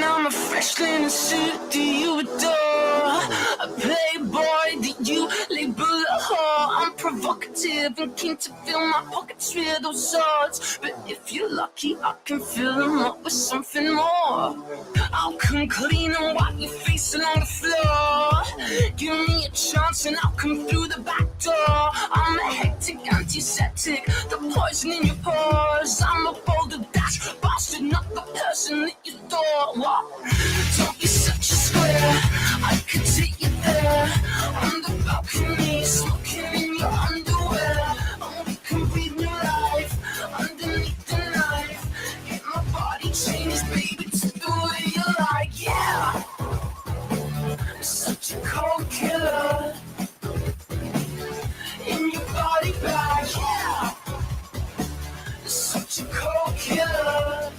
I'm a fresh linen suit that you adore, a playboy that you label a whore. I'm provocative and keen to fill my pockets with those swords, but if you're lucky, I can fill them up with something more. I'll come clean and wipe your face along the floor. Give me a chance and I'll come through the back door. I'm a hectic antiseptic, the poison in your pores. I'm a boulder dash bastard, not the person that you thought. What? Don't be such a square, I could take you there. On the balcony, smoking in your underwear. Oh, we can breathe new life underneath the knife. Get my body changed, baby, to the way you like. Yeah, such a cold killer in your body bag. Yeah, such a cold killer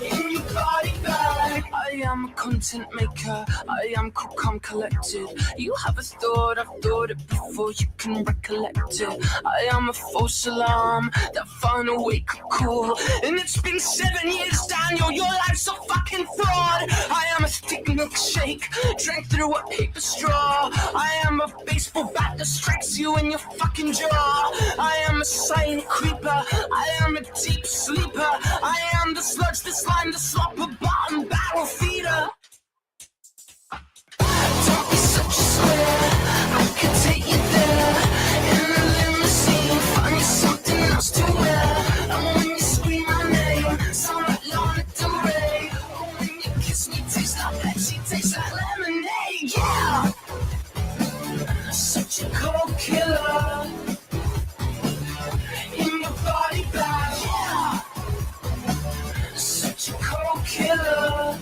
in your body bag. I am a content maker, I am cool, calm, collected. You have a thought, I've thought it before you can recollect it. I am a false alarm, that final wake up call. And it's been 7 years, Daniel, your life's a fucking fraud. I am a thick milkshake, drank through a paper straw. I am a baseball bat that strikes you in your fucking jaw. I am a silent creeper, I am a deep sleeper. I am the sludge, the slime, the slopper, bottom barrel feeder. Don't be such a square, I could take you there. In a limousine, find you something else to wear. And when you scream my name, sound like Lana Del Rey. Oh, when you kiss me, taste like Pepsi, taste like lemonade. Yeah, such a cold killer in your body bag. Yeah, such a cold killer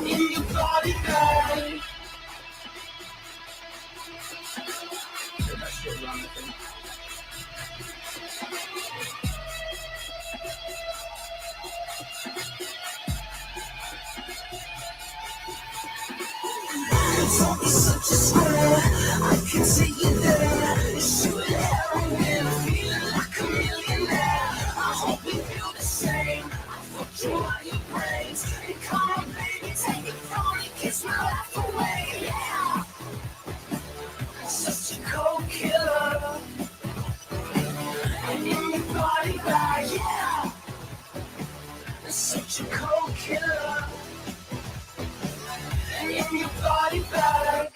in your body bag. Don't be such a square, I can see you there. Shooting heroin, feeling like a millionaire. I hope we feel the same. I fucked you out your brains. And come on, baby, take it from me, kiss my life away. Yeah, such a cold killer in your body bag. Yeah, such a cold killer in your body bag.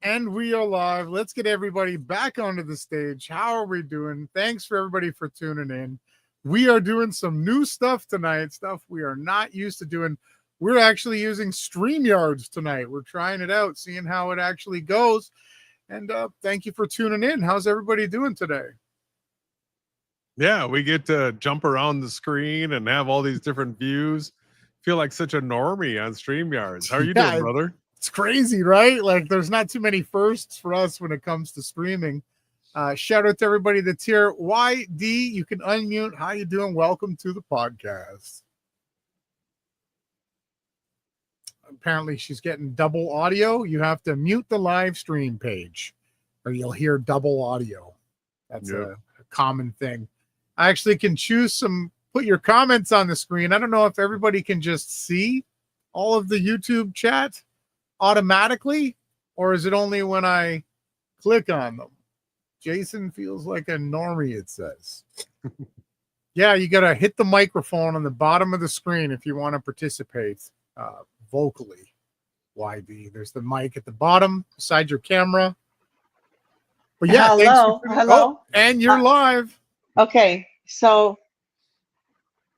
And we are live. Let's get everybody back onto the stage. How are we doing? Thanks for everybody for tuning in. We are doing some new stuff tonight, stuff we are not used to doing. We're actually using StreamYards tonight. We're trying it out, seeing how it actually goes. And thank you for tuning in. How's everybody doing today? Yeah, we get to jump around the screen and have all these different views. Feel like such a normie on StreamYards. How are you doing, brother? It's crazy, right? Like there's not too many firsts for us when it comes to streaming. Shout out to everybody that's here. YD, you can unmute. How you doing? Welcome to the podcast. Apparently she's getting double audio. You have to mute the live stream page or you'll hear double audio. That's a common thing. I actually can choose put your comments on the screen. I don't know if everybody can just see all of the YouTube chat automatically, or is it only when I click on them? Jason feels like a normie, it says. Yeah, you got to hit the microphone on the bottom of the screen if you want to participate vocally. YD, there's the mic at the bottom beside your camera. But yeah, hello. Oh, and you're live. Okay, so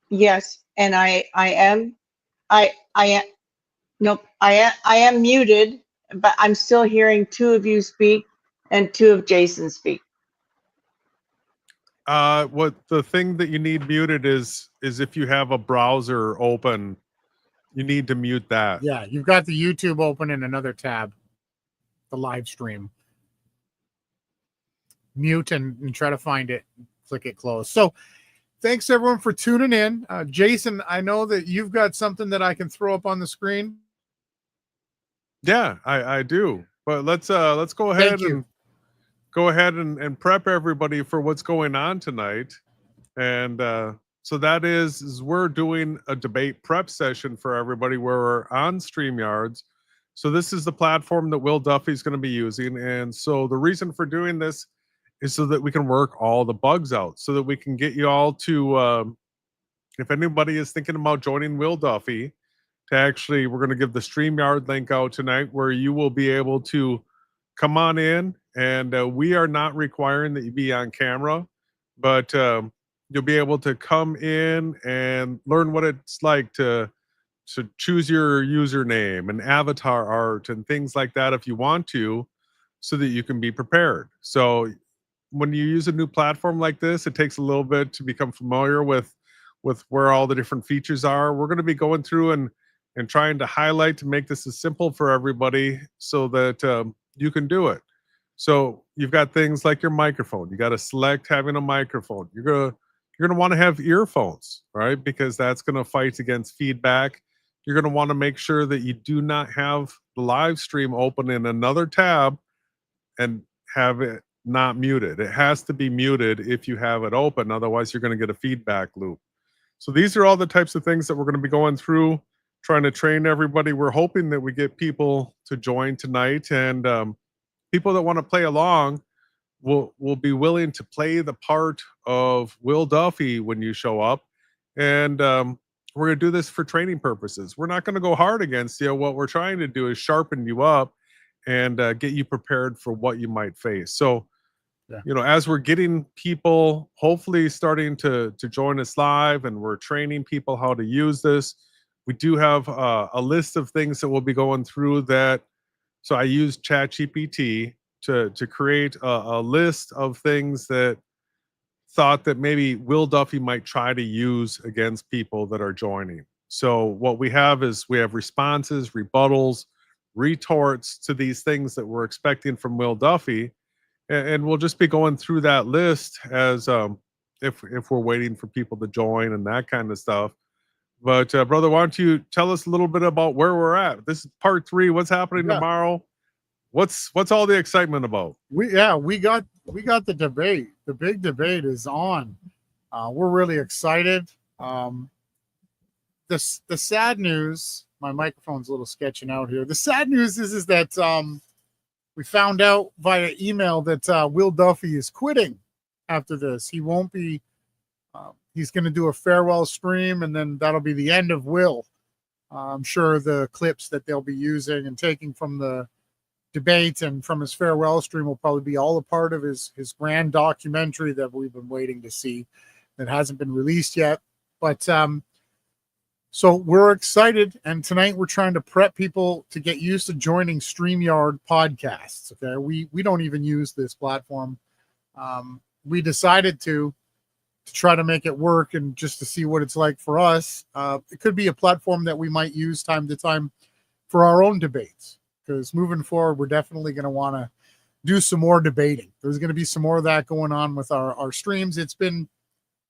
yes, and I am muted, but I'm still hearing two of you speak and two of Jason speak. What the thing that you need muted is if you have a browser open, you need to mute that. Yeah, you've got the YouTube open in another tab, the live stream. Mute and try to find it, click it close. So thanks everyone for tuning in. Jason, I know that you've got something that I can throw up on the screen. Yeah, I do. But let's go ahead Thank you. and prep everybody for what's going on tonight. And so that is we're doing a debate prep session for everybody where we're on StreamYards. So this is the platform that Will Duffy is going to be using. And so the reason for doing this is so that we can work all the bugs out, so that we can get you all to, if anybody is thinking about joining Will Duffy, to actually, we're going to give the StreamYard link out tonight where you will be able to come on in. And we are not requiring that you be on camera, but you'll be able to come in and learn what it's like to choose your username and avatar art and things like that if you want to, so that you can be prepared. So when you use a new platform like this, it takes a little bit to become familiar with where all the different features are. We're going to be going through and trying to highlight to make this as simple for everybody so that you can do it. So you've got things like your microphone. You got to select having a microphone. You're gonna want to have earphones, right? Because that's going to fight against feedback. You're going to want to make sure that you do not have the live stream open in another tab and have it not muted. It has to be muted if you have it open. Otherwise, you're going to get a feedback loop. So these are all the types of things that we're going to be going through, trying to train everybody. We're hoping that we get people to join tonight, and people that want to play along will be willing to play the part of Will Duffy when you show up. And we're going to do this for training purposes. We're not going to go hard against you. What we're trying to do is sharpen you up and get you prepared for what you might face. So, you know, as we're getting people hopefully starting to join us live, and we're training people how to use this, we do have a list of things that we'll be going through. That so I use ChatGPT to create a list of things that thought that maybe Will Duffy might try to use against people that are joining. So what we have is we have responses, rebuttals, retorts to these things that we're expecting from Will Duffy, and we'll just be going through that list as if we're waiting for people to join and that kind of stuff. But brother, why don't you tell us a little bit about where we're at? This is part 3. What's happening tomorrow? What's all the excitement about? We got the debate. The big debate is on. We're really excited. The sad news, my microphone's a little sketching out here. The sad news is that we found out via email that Will Duffy is quitting after this. He won't be. He's going to do a farewell stream, and then that'll be the end of Will. I'm sure the clips that they'll be using and taking from the debate and from his farewell stream will probably be all a part of his grand documentary that we've been waiting to see, that hasn't been released yet. But so we're excited, and tonight we're trying to prep people to get used to joining StreamYard podcasts. Okay, we don't even use this platform. We decided to try to make it work, and just to see what it's like for us. It could be a platform that we might use time to time for our own debates, because moving forward, we're definitely going to want to do some more debating. There's going to be some more of that going on with our streams. It's been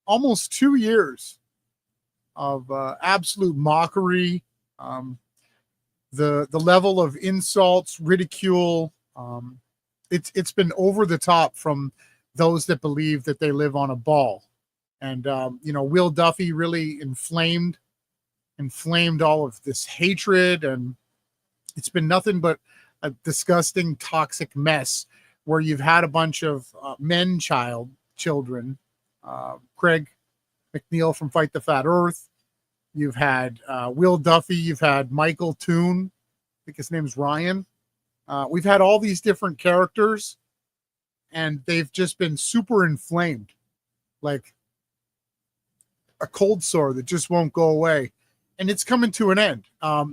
almost 2 years of absolute mockery, the level of insults, ridicule. It's been over the top from those that believe that they live on a ball. And you know, Will Duffy really inflamed all of this hatred, and it's been nothing but a disgusting, toxic mess where you've had a bunch of children, Craig McNeil from Fight the Fat Earth. You've had Will Duffy. You've had Michael Toon. I think his name's Ryan. We've had all these different characters, and they've just been super inflamed, like a cold sore that just won't go away. And it's coming to an end.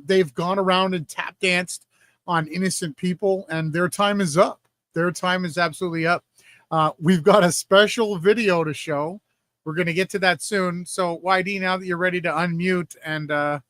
They've gone around and tap danced on innocent people, and their time is up. Their time is absolutely up. We've got a special video to show. We're going to get to that soon. So YD, now that you're ready to unmute and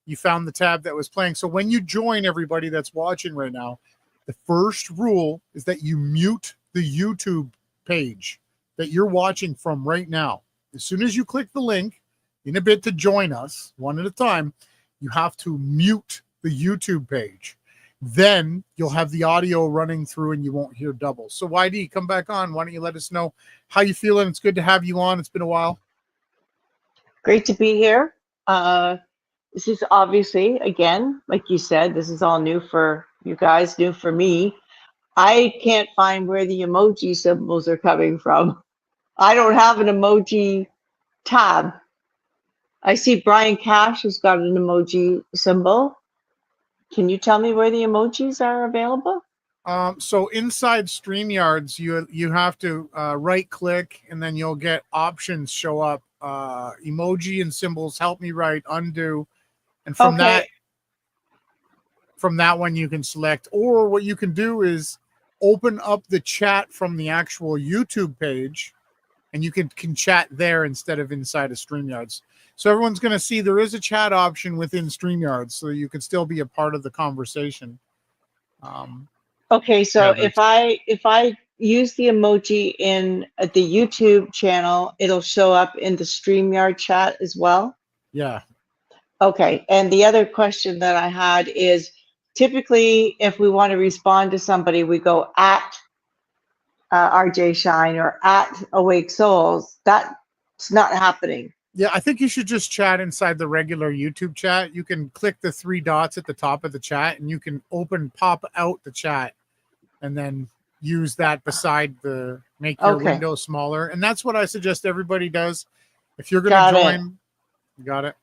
you found the tab that was playing. So when you join, everybody that's watching right now, the first rule is that you mute the YouTube page that you're watching from right now. As soon as you click the link in a bit to join us, one at a time, you have to mute the YouTube page. then you'll have the audio running through and you won't hear double. So YD, come back on. Why don't you let us know how you feeling? It's good to have you on. It's been a while. Great to be here. This is obviously, again, like you said, this is all new for you guys, new for me. I can't find where the emoji symbols are coming from. I don't have an emoji tab. I see Brian Cash has got an emoji symbol. Can you tell me where the emojis are available? So inside StreamYards, you have to right click and then you'll get options show up. Emoji and symbols, help me write, undo. And from that one you can select, or what you can do is open up the chat from the actual YouTube page and you can chat there instead of inside of StreamYards. So everyone's going to see there is a chat option within StreamYards, so you can still be a part of the conversation. Okay, so if I use the emoji in the YouTube channel, it'll show up in the StreamYard chat as well? Yeah. Okay, and the other question that I had is, typically, if we want to respond to somebody, we go at RJ Shine or at Awake Souls. That's not happening. Yeah, I think you should just chat inside the regular YouTube chat. You can click the 3 dots at the top of the chat and you can pop out the chat and then use that beside make your window smaller. And that's what I suggest everybody does. If you're going to join, you got it.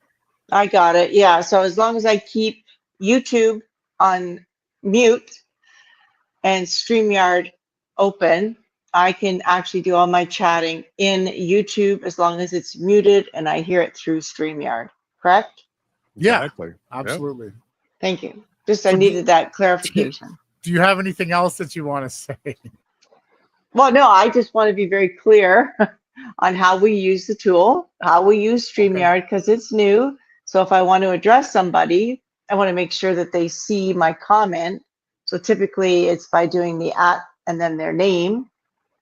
I got it. Yeah. So as long as I keep YouTube on mute and StreamYard open, I can actually do all my chatting in YouTube as long as it's muted and I hear it through StreamYard. Correct? Yeah, Exactly. absolutely. Yep. Thank you. I needed that clarification. Do you have anything else that you want to say? Well, no, I just want to be very clear on how we use the tool, how we use StreamYard, because it's new. So if I want to address somebody, I want to make sure that they see my comment. So typically it's by doing the @ and then their name.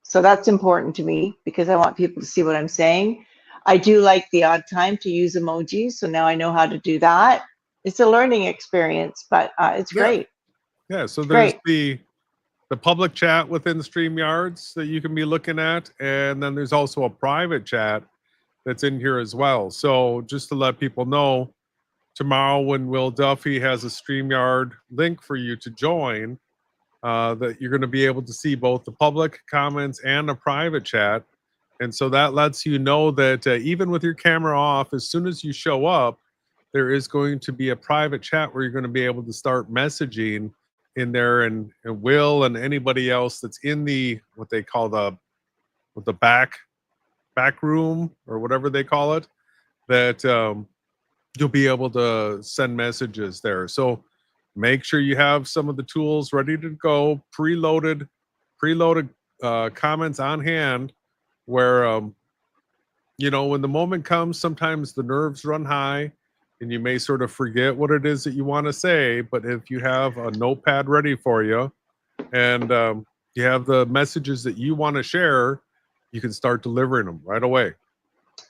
So that's important to me because I want people to see what I'm saying. I do like the odd time to use emojis. So now I know how to do that. It's a learning experience, but it's great. Yeah, so there's the public chat within StreamYards that you can be looking at, and then there's also a private chat that's in here as well. So just to let people know, tomorrow when Will Duffy has a StreamYard link for you to join, that you're going to be able to see both the public comments and a private chat. And so that lets you know that even with your camera off, as soon as you show up, there is going to be a private chat where you're going to be able to start messaging in there, and Will and anybody else that's in the what they call the back room or whatever they call it, that you'll be able to send messages there. So make sure you have some of the tools ready to go, preloaded comments on hand, where you know, when the moment comes, sometimes the nerves run high and you may sort of forget what it is that you want to say. But if you have a notepad ready for you and you have the messages that you want to share, you can start delivering them right away.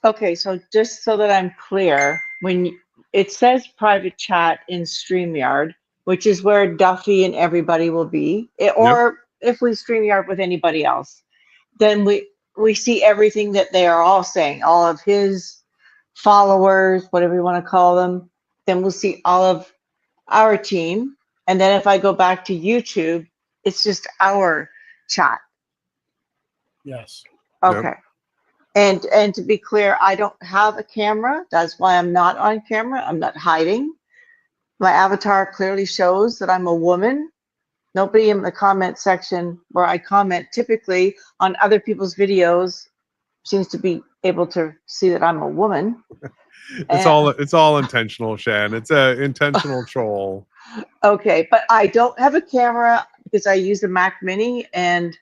Okay, so just so that I'm clear, when it says private chat in StreamYard, which is where Duffy and everybody will be, or if we StreamYard with anybody else, then we see everything that they are all saying, all of his followers, whatever you want to call them. Then we'll see all of our team. And then if I go back to YouTube, it's just our chat. Yes. Okay. Yep. And to be clear, I don't have a camera. That's why I'm not on camera. I'm not hiding. My avatar clearly shows that I'm a woman. Nobody in the comment section where I comment typically on other people's videos seems to be able to see that I'm a woman. It's all intentional, Shan. It's a intentional troll. Okay, but I don't have a camera because I use the Mac Mini, and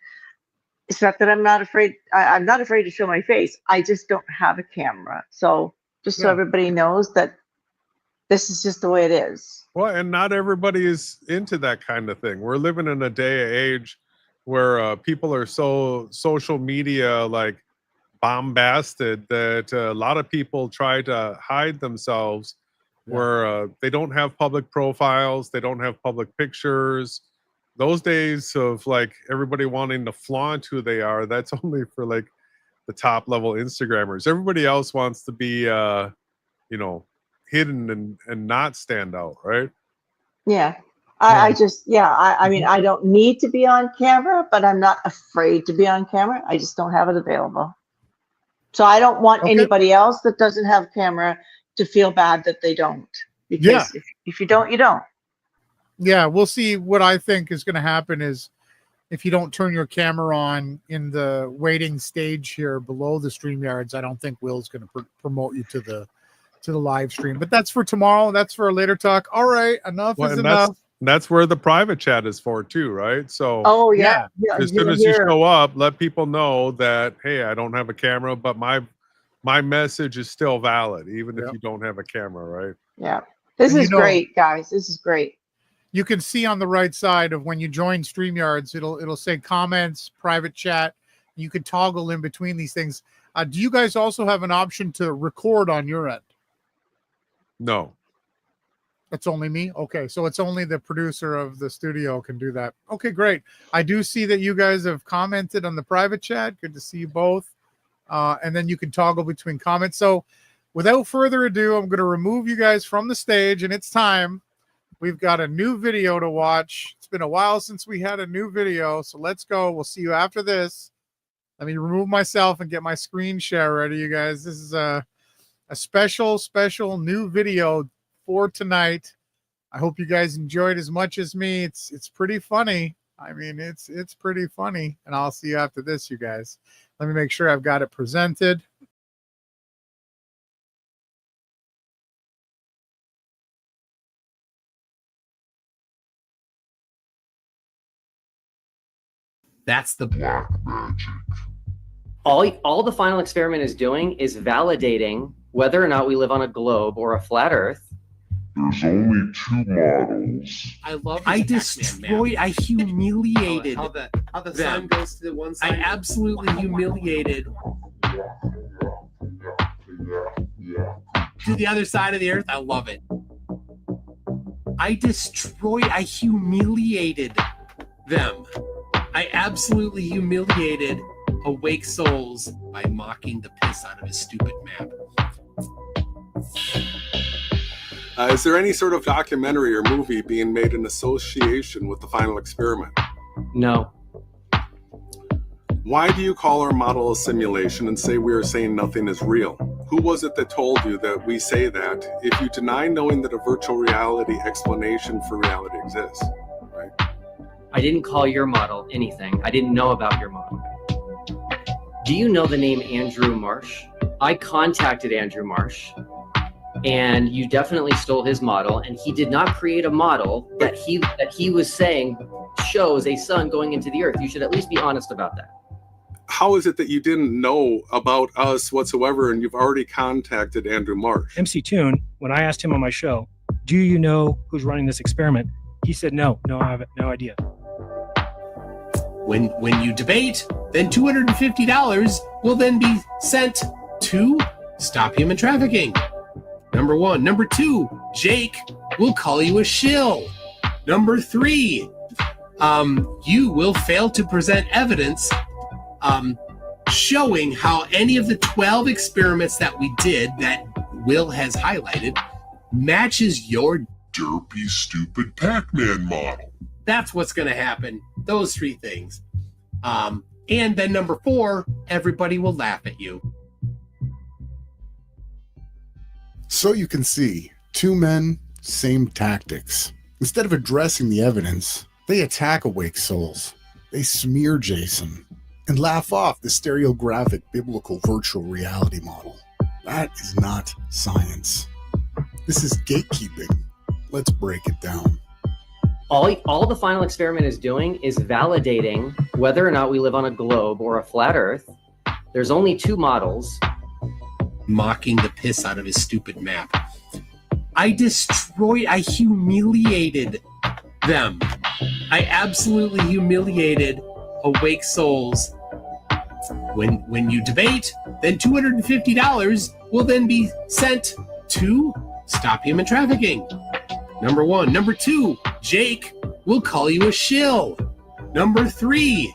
it's not that I'm not afraid. I'm not afraid to show my face. I just don't have a camera. So just so everybody knows that this is just the way it is. Well, and not everybody is into that kind of thing. We're living in a day and age where people are so social media like bombasted that a lot of people try to hide themselves where they don't have public profiles, they don't have public pictures. Those days of like everybody wanting to flaunt who they are, that's only for like the top level Instagrammers. Everybody else wants to be hidden and not stand out, right? Yeah. I mean, I don't need to be on camera, but I'm not afraid to be on camera. I just don't have it available. So I don't want anybody else that doesn't have camera to feel bad that they don't. Because if you don't, you don't. Yeah, we'll see. What I think is going to happen is if you don't turn your camera on in the waiting stage here below the StreamYards, I don't think Will's going to promote you to the live stream. But that's for tomorrow. That's for a later talk. All right, enough is enough. That's where the private chat is for too, right? So as soon as you show up, let people know that, hey, I don't have a camera, but my message is still valid, even if you don't have a camera, right? Yeah. This is great, guys. This is great. You can see on the right side of when you join StreamYards, it'll say comments, private chat. You can toggle in between these things. Do you guys also have an option to record on your end? No. It's only me? Okay, so it's only the producer of the studio can do that. Okay, great. I do see that you guys have commented on the private chat. Good to see you both. And then you can toggle between comments. So without further ado, I'm going to remove you guys from the stage, and it's time. We've got a new video to watch. It's been a while since we had a new video, so let's go. We'll see you after this. Let me remove myself and get my screen share ready, you guys. This is a special new video for tonight. I hope you guys enjoyed as much as me. It's pretty funny. I mean, it's pretty funny. And I'll see you after this, you guys. Let me make sure I've got it presented. That's the black magic. All the final experiment is doing is validating whether or not we live on a globe or a flat Earth. There's only two models. I destroyed, I humiliated how the sun goes to the one side. I absolutely humiliated to the other side of the Earth. I love it. I humiliated them. I absolutely humiliated awake souls by mocking the piss out of his stupid map. Is there any sort of documentary or movie being made in association with the final experiment? No. Why do you call our model a simulation and say we are saying nothing is real? Who was it that told you that we say that if you deny knowing that a virtual reality explanation for reality exists? Right? I didn't call your model anything. I didn't know about your model. Do you know the name Andrew Marsh? I contacted Andrew Marsh, and you definitely stole his model, and he did not create a model that he was saying shows a sun going into the Earth. You should at least be honest about that. How is it that you didn't know about us whatsoever and you've already contacted Andrew Marsh? MC Toon, when I asked him on my show, do you know who's running this experiment? He said, no, I have no idea. When you debate, then $250 will then be sent to Stop Human Trafficking. Number 1. Number 2, Jake will call you a shill. Number 3, you will fail to present evidence showing how any of the 12 experiments that we did that Will has highlighted matches your derpy, stupid Pac-Man model. That's what's going to happen. Those 3 things. And then number 4, everybody will laugh at you. So you can see, 2 men, same tactics. Instead of addressing the evidence, they attack awake souls. They smear Jason and laugh off the stereographic biblical virtual reality model. That is not science. This is gatekeeping. Let's break it down. All the final experiment is doing is validating whether or not we live on a globe or a flat Earth. There's only 2 models. Mocking the piss out of his stupid map. I humiliated them. I absolutely humiliated awake souls. When you debate, then $250 will then be sent to stop human trafficking. Number 1. Number 2, Jake will call you a shill. Number 3,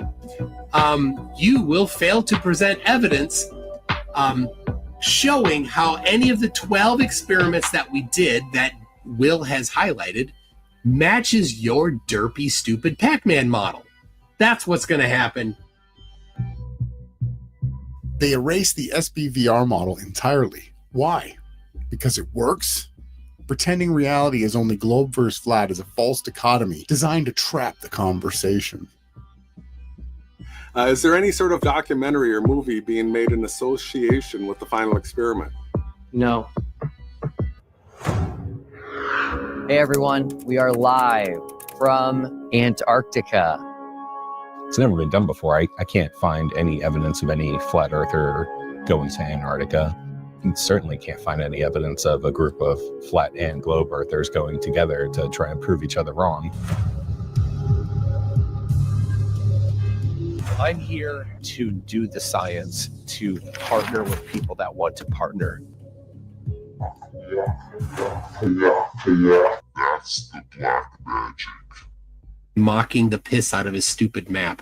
you will fail to present evidence showing how any of the 12 experiments that we did that Will has highlighted matches your derpy, stupid Pac-Man model. That's what's going to happen. They erase the SBVR model entirely. Why? Because it works? Pretending reality is only globe versus flat is a false dichotomy designed to trap the conversation. Is there any sort of documentary or movie being made in association with the final experiment? No. Hey everyone, we are live from Antarctica. It's never been done before. I can't find any evidence of any flat earther going to Antarctica. You certainly can't find any evidence of a group of flat and globe earthers going together to try and prove each other wrong. I'm here to do the science, to partner with people that want to partner. That's the black magic. Mocking the piss out of his stupid map.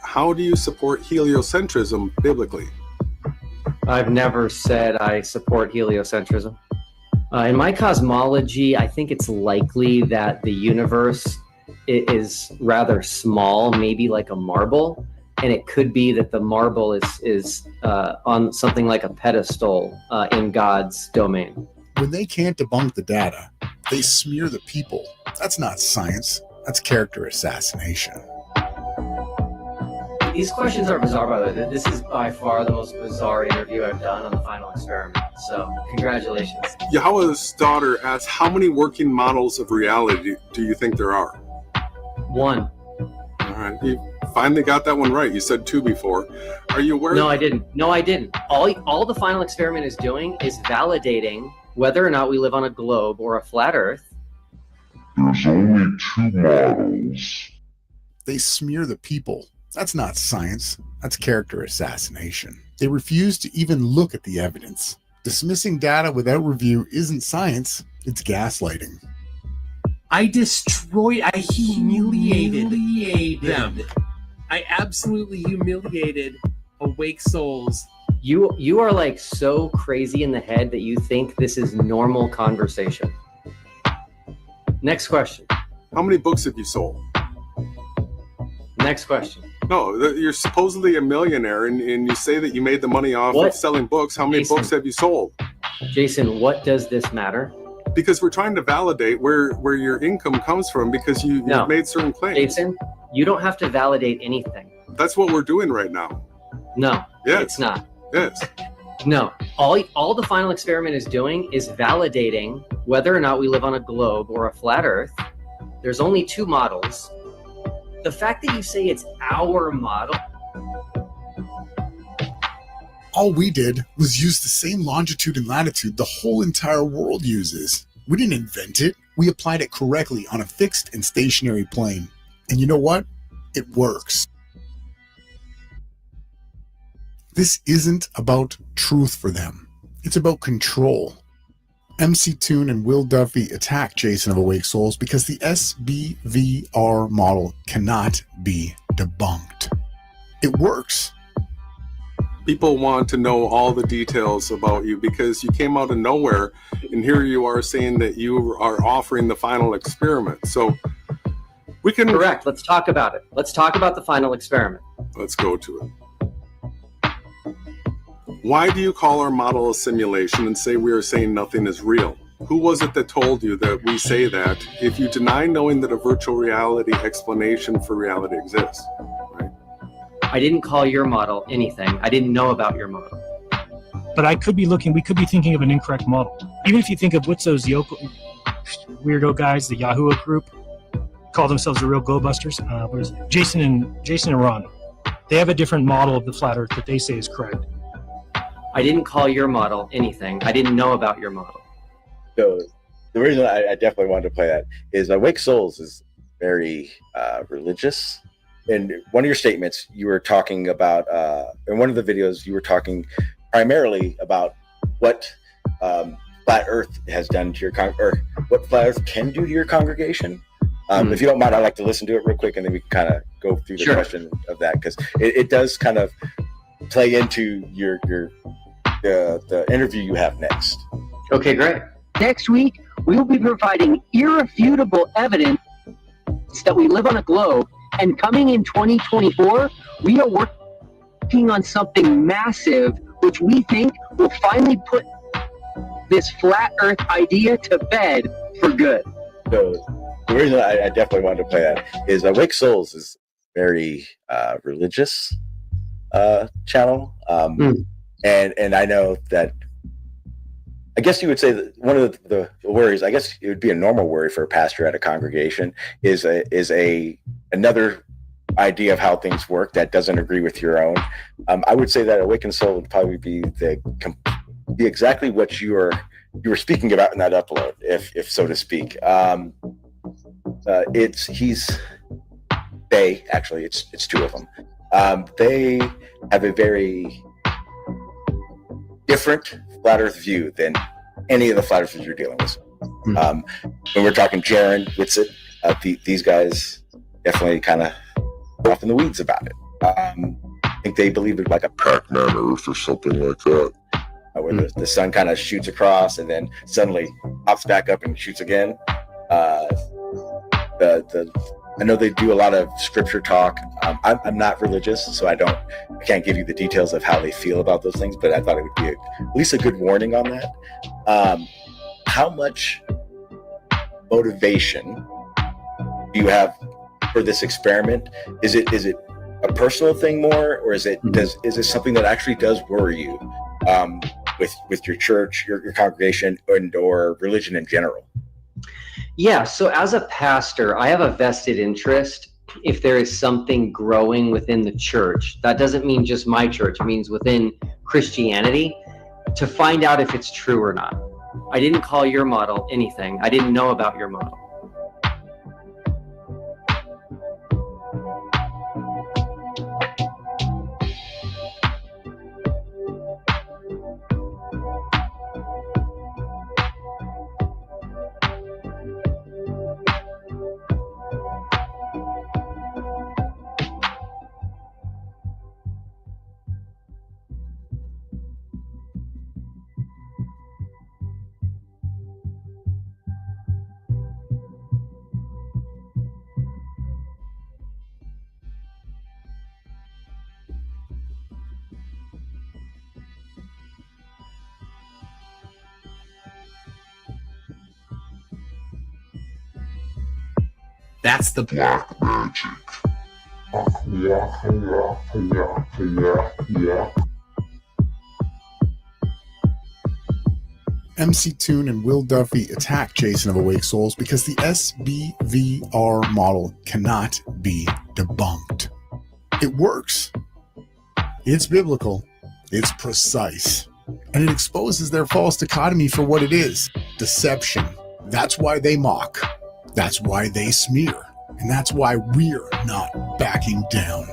How do you support heliocentrism biblically? I've never said I support heliocentrism. In my cosmology, I think it's likely that the universe is rather small, maybe like a marble, and it could be that the marble is on something like a pedestal in God's domain. When they can't debunk the data, they smear the people. That's not science. That's character assassination. These questions are bizarre, by the way. This is by far the most bizarre interview I've done on the final experiment. So, congratulations. Yahweh's daughter asks, how many working models of reality do you think there are? 1. All right, you finally got that one right. You said 2 before. Are you aware? No, I didn't. All the final experiment is doing is validating whether or not we live on a globe or a flat Earth. There's only 2 models. They smear the people. That's not science. That's character assassination. They refuse to even look at the evidence. Dismissing data without review isn't science, it's gaslighting. I humiliated them. I absolutely humiliated Awake Souls. You are like so crazy in the head that you think this is normal conversation. Next question. How many books have you sold? Next question. No, you're supposedly a millionaire, and you say that you made the money off of selling books. How many books have you sold? Jason, what does this matter? Because we're trying to validate where your income comes from, because you've made certain claims. Jason, you don't have to validate anything. That's what we're doing right now. No, yes. It's not. Yes. No, all the final experiment is doing is validating whether or not we live on a globe or a flat Earth. There's only 2 models. The fact that you say it's our model. All we did was use the same longitude and latitude the whole entire world uses. We didn't invent it. We applied it correctly on a fixed and stationary plane. And you know what? It works. This isn't about truth for them. It's about control. MC Toon and Will Duffy attack Jason of Awake Souls because the SBVR model cannot be debunked. It works. People want to know all the details about you because you came out of nowhere, and here you are saying that you are offering the final experiment. So we can... Correct. Let's talk about it. Let's talk about the final experiment. Let's go to it. Why do you call our model a simulation and say we are saying nothing is real? Who was it that told you that we say that if you deny knowing that a virtual reality explanation for reality exists? Right? I didn't call your model anything. I didn't know about your model. But we could be thinking of an incorrect model. Even if you think of what's those weirdo guys, the Yahoo group, call themselves the real Go-Busters. What is it? Jason and Ron. They have a different model of the flat Earth that they say is correct. I didn't call your model anything. I didn't know about your model. So the reason I definitely wanted to play that is Awake Souls is very religious. In one of your statements, you were talking about, in one of the videos, you were talking primarily about what Flat Earth has done to your or what Flat Earth can do to your congregation. If you don't mind, I'd like to listen to it real quick, and then we can kind of go through the question of that, because it does kind of play into the interview you have next. Okay, great. Next week, we will be providing irrefutable evidence that we live on a globe, and coming in 2024, we are working on something massive, which we think will finally put this flat Earth idea to bed for good. So the reason I definitely wanted to play that is Awake Souls is very religious channel, and I know that, I guess you would say that one of the worries, I guess it would be a normal worry for a pastor at a congregation, is another idea of how things work that doesn't agree with your own. I would say that Awakened Soul would probably be exactly what you were speaking about in that upload, if so to speak. It's two of them. They have a very different flat Earth view than any of the flat Earthers you're dealing with. When we're talking Jaron, Whitsitt, these guys definitely kind of off in the weeds about it. I think they believe it's like a Pac-Man Earth or something like that. Where the sun kind of shoots across and then suddenly pops back up and shoots again. I know they do a lot of scripture talk. I'm not religious, so I can't give you the details of how they feel about those things, but I thought it would be at least a good warning on that. How much motivation do you have for this experiment? Is it a personal thing more, or is it something that actually does worry you with your church, your congregation, or religion in general? Yeah, so as a pastor, I have a vested interest if there is something growing within the church. That doesn't mean just my church, it means within Christianity, to find out if it's true or not. I didn't call your model anything. I didn't know about your model. That's the Black magic. MC Toon and Will Duffy attack Jason of Awake Souls because the SBVR model cannot be debunked. It works. It's biblical. It's precise. And it exposes their false dichotomy for what it is: deception. That's why they mock. That's why they smear. And that's why we're not backing down.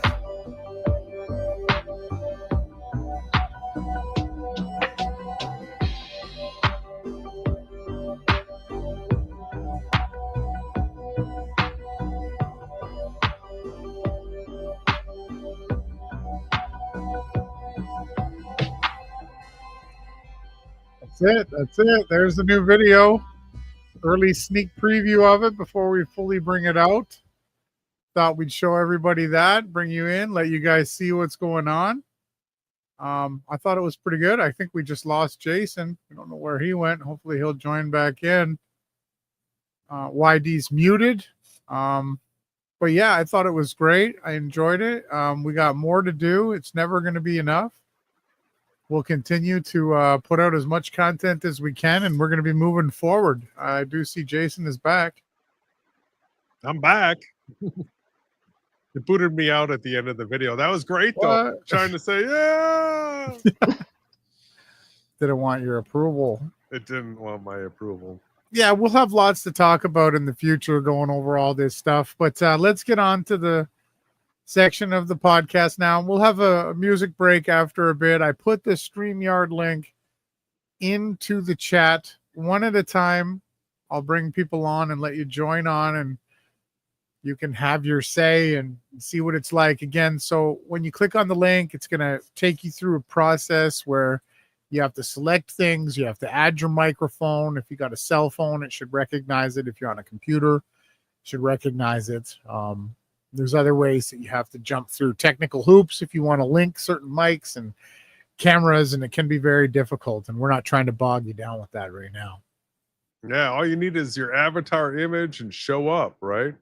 That's it. There's the new video. Early sneak preview of it before we fully bring it out. Thought we'd show everybody that, bring you in, let you guys see what's going on. I thought it was pretty good. I think we just lost Jason. I don't know where he went. Hopefully he'll join back in. YD's muted. But yeah, I thought it was great. I enjoyed it. We got more to do. It's never going to be enough. We'll continue to put out as much content as we can, and we're going to be moving forward. I do see Jason is back. I'm back. It booted me out at the end of the video. That was great, though. Trying to say, yeah. Didn't want your approval. It didn't want my approval. Yeah, we'll have lots to talk about in the future going over all this stuff. But let's get on to the section of the podcast now. We'll have a music break after a bit. I put the StreamYard link into the chat one at a time. I'll bring people on and let you join on, and you can have your say and see what it's like. Again, so when you click on the link, it's going to take you through a process where you have to select things. You have to add your microphone. If you got a cell phone, it should recognize it. If you're on a computer, it should recognize it. There's other ways that you have to jump through technical hoops if you want to link certain mics and cameras, and it can be very difficult. And we're not trying to bog you down with that right now. Yeah, all you need is your avatar image and show up, right?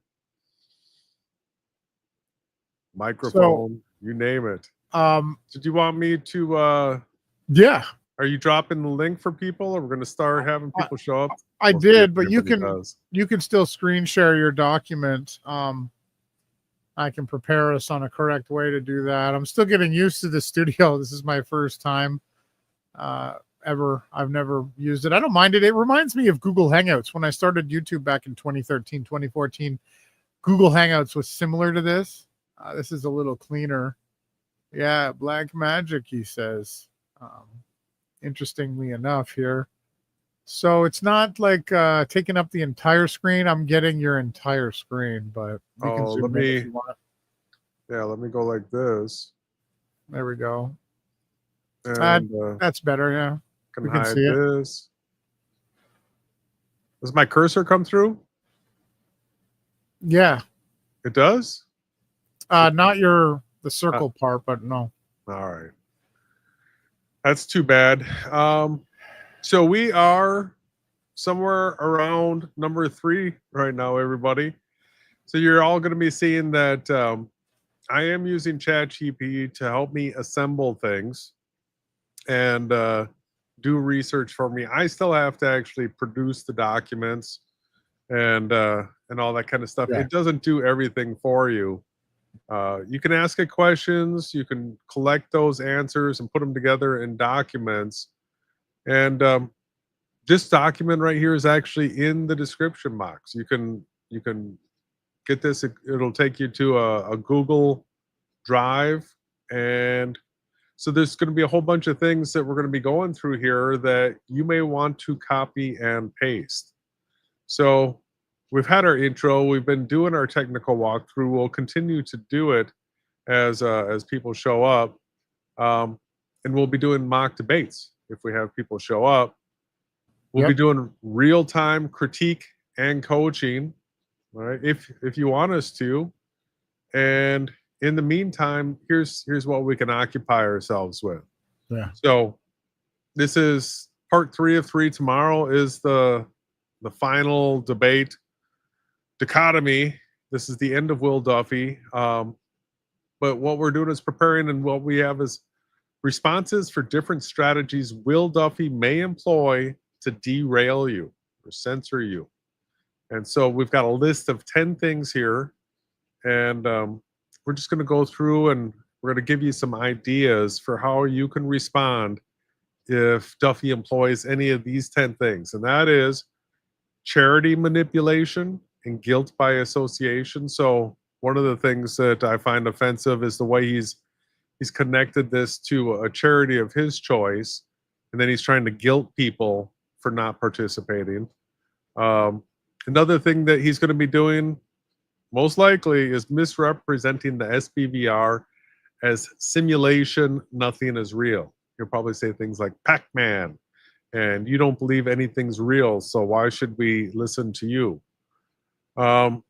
Microphone, you name it. Did you want me to yeah. Are you dropping the link for people, or we're going to start having people show up? I We'll did, see if but everybody does. you can still screen share your document. I can prepare us on a correct way to do that. I'm still getting used to the studio. This is my first time ever. I've never used it. I don't mind it. It reminds me of Google Hangouts. When I started YouTube back in 2013, 2014, Google Hangouts was similar to this. This is a little cleaner. Yeah, Black Magic, he says. Interestingly enough here. So it's not like taking up the entire screen. I'm getting your entire screen, but you can zoom in if you want. Yeah, let me go like this. There we go. And that's better, yeah. Can We can hide see it. this. Does my cursor come through? Yeah. It does? Not the circle part, but no. All right. That's too bad. So we are somewhere around number 3 right now, everybody. So you're all going to be seeing that I am using ChatGPT to help me assemble things and do research for me. I still have to actually produce the documents and all that kind of stuff. Yeah. It doesn't do everything for you. You can ask it questions, you can collect those answers and put them together in documents. And this document right here is actually in the description box. You can get this. It'll take you to a Google Drive, and so there's going to be a whole bunch of things that we're going to be going through here that you may want to copy and paste. So we've had our intro. We've been doing our technical walkthrough. We'll continue to do it as people show up, and we'll be doing mock debates if we have people show up. We'll be doing real-time critique and coaching, all right, if you want us to. And in the meantime, here's what we can occupy ourselves with. Yeah. So this is part 3 of 3. Tomorrow is the final debate. Dichotomy. This is the end of Will Duffy. But what we're doing is preparing, and what we have is responses for different strategies Will Duffy may employ to derail you or censor you. And so we've got a list of 10 things here, and we're just going to go through and we're going to give you some ideas for how you can respond if Duffy employs any of these 10 things. And that is charity manipulation and guilt by association. So one of the things that I find offensive is the way he's connected this to a charity of his choice, and then he's trying to guilt people for not participating. Another thing that he's going to be doing most likely is misrepresenting the SBVR as simulation, nothing is real. He'll probably say things like Pac-Man, and you don't believe anything's real, so why should we listen to you? 3,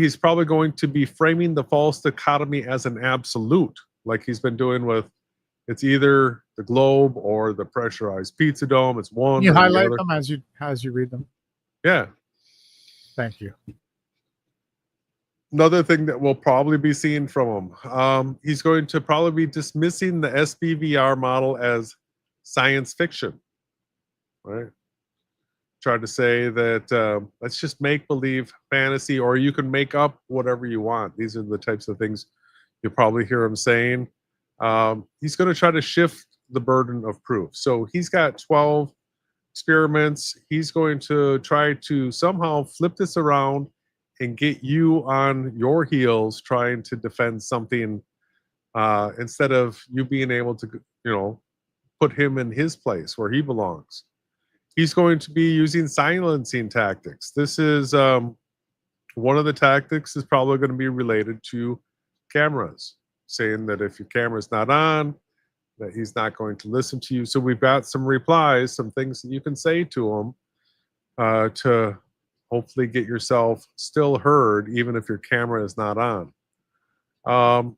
he's probably going to be framing the false dichotomy as an absolute, like he's been doing with, it's either the globe or the pressurized pizza dome. It's one. You or the highlight other. them as you read them. Yeah. Thank you. Another thing that we'll probably be seeing from him, he's going to probably be dismissing the SBVR model as science fiction, right? Try to say that let's just make believe fantasy, or you can make up whatever you want. These are the types of things you'll probably hear him saying. He's going to try to shift the burden of proof. So he's got 12 experiments. He's going to try to somehow flip this around and get you on your heels trying to defend something instead of you being able to, put him in his place where he belongs. He's going to be using silencing tactics. This is one of the tactics is probably going to be related to cameras, saying that if your camera's not on, that he's not going to listen to you. So we've got some replies, some things that you can say to him to hopefully get yourself still heard, even if your camera is not on.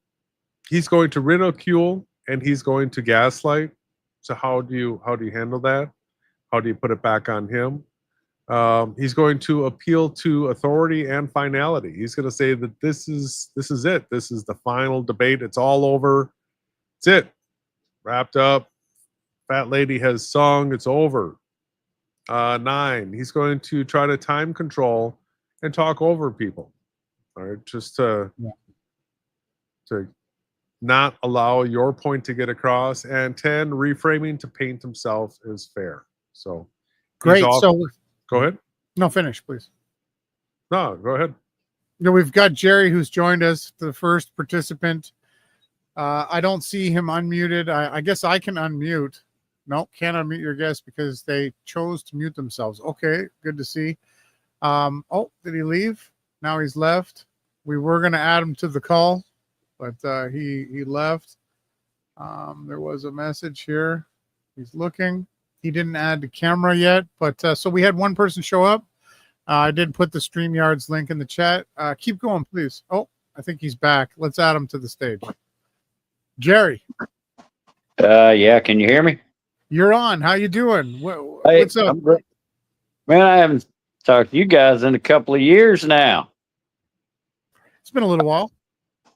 He's going to ridicule and he's going to gaslight. So how do you handle that? How do you put it back on him? He's going to appeal to authority and finality. He's going to say that this is it. This is the final debate. It's all over. It's it. Wrapped up. Fat lady has sung. It's over. 9. He's going to try to time control and talk over people. All right, just to not allow your point to get across. And 10, reframing to paint himself as fair. So great. So go ahead. No, finish, please. No, go ahead. We've got Jerry who's joined us, the first participant. I don't see him unmuted. I guess I can unmute. No, can't unmute your guest because they chose to mute themselves. Okay, good to see. Oh, did he leave? Now he's left. We were going to add him to the call, but he left. There was a message here. He's looking. He didn't add the camera yet, but so we had one person show up. I did put the StreamYard's link in the chat. Keep going, please. Oh, I think he's back. Let's add him to the stage. Jerry. Yeah, can you hear me? You're on. How you doing? What's up? I'm great. Man, I haven't talked to you guys in a couple of years now. It's been a little while.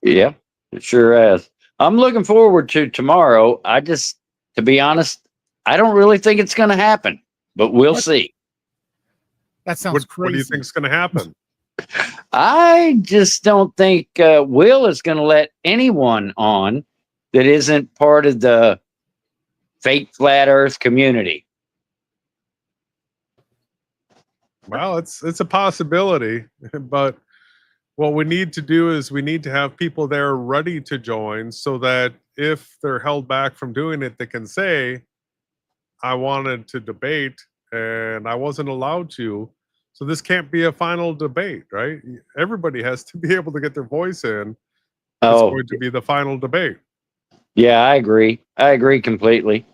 Yeah, it sure has. I'm looking forward to tomorrow. To be honest, I don't really think it's going to happen, but we'll see. That sounds crazy. What do you think is going to happen? I just don't think Will is going to let anyone on that isn't part of the fake flat earth community. Well, it's a possibility, but what we need to do is we need to have people there ready to join so that if they're held back from doing it, they can say, I wanted to debate and I wasn't allowed to. So this can't be a final debate, right? Everybody has to be able to get their voice in. It's going to be the final debate. Yeah, I agree. I agree completely.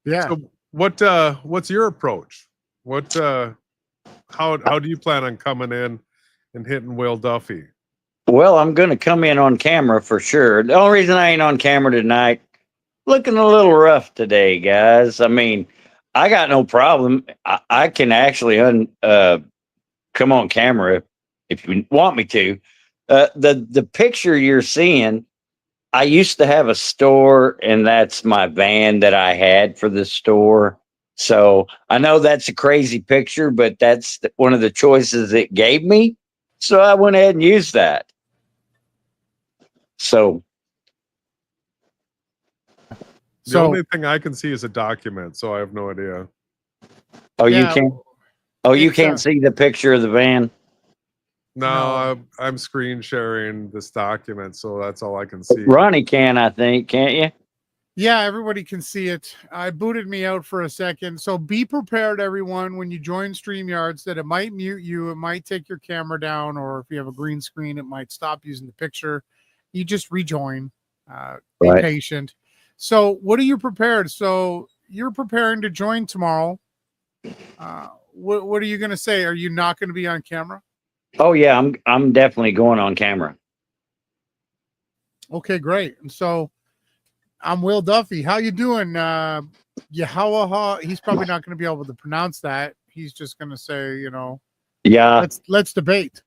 Yeah. So what's your approach? How do you plan on coming in and hitting Will Duffy? Well, I'm going to come in on camera for sure. The only reason I ain't on camera tonight, looking a little rough today, guys. I mean, I got no problem. I can actually come on camera if you want me to. The picture you're seeing, I used to have a store, and that's my van that I had for the store. So I know that's a crazy picture, but that's one of the choices it gave me. So I went ahead and used that. So the only thing I can see is a document, so I have no idea. Oh, yeah. You can't. Oh, you can't see the picture of the van. No, I'm screen sharing this document, so that's all I can see. Ronnie can, I think, can't you? Yeah, everybody can see it. I booted me out for a second. So be prepared, everyone, when you join StreamYards, that it might mute you. It might take your camera down, or if you have a green screen, it might stop using the picture. You just rejoin. Be patient. So what are you prepared? So you're preparing to join tomorrow. What are you going to say? Are you not going to be on camera? Oh, yeah, I'm definitely going on camera. Okay, great. And so I'm Will Duffy. How you doing? Yahawaha. He's probably not going to be able to pronounce that. He's just going to say, yeah. Let's debate.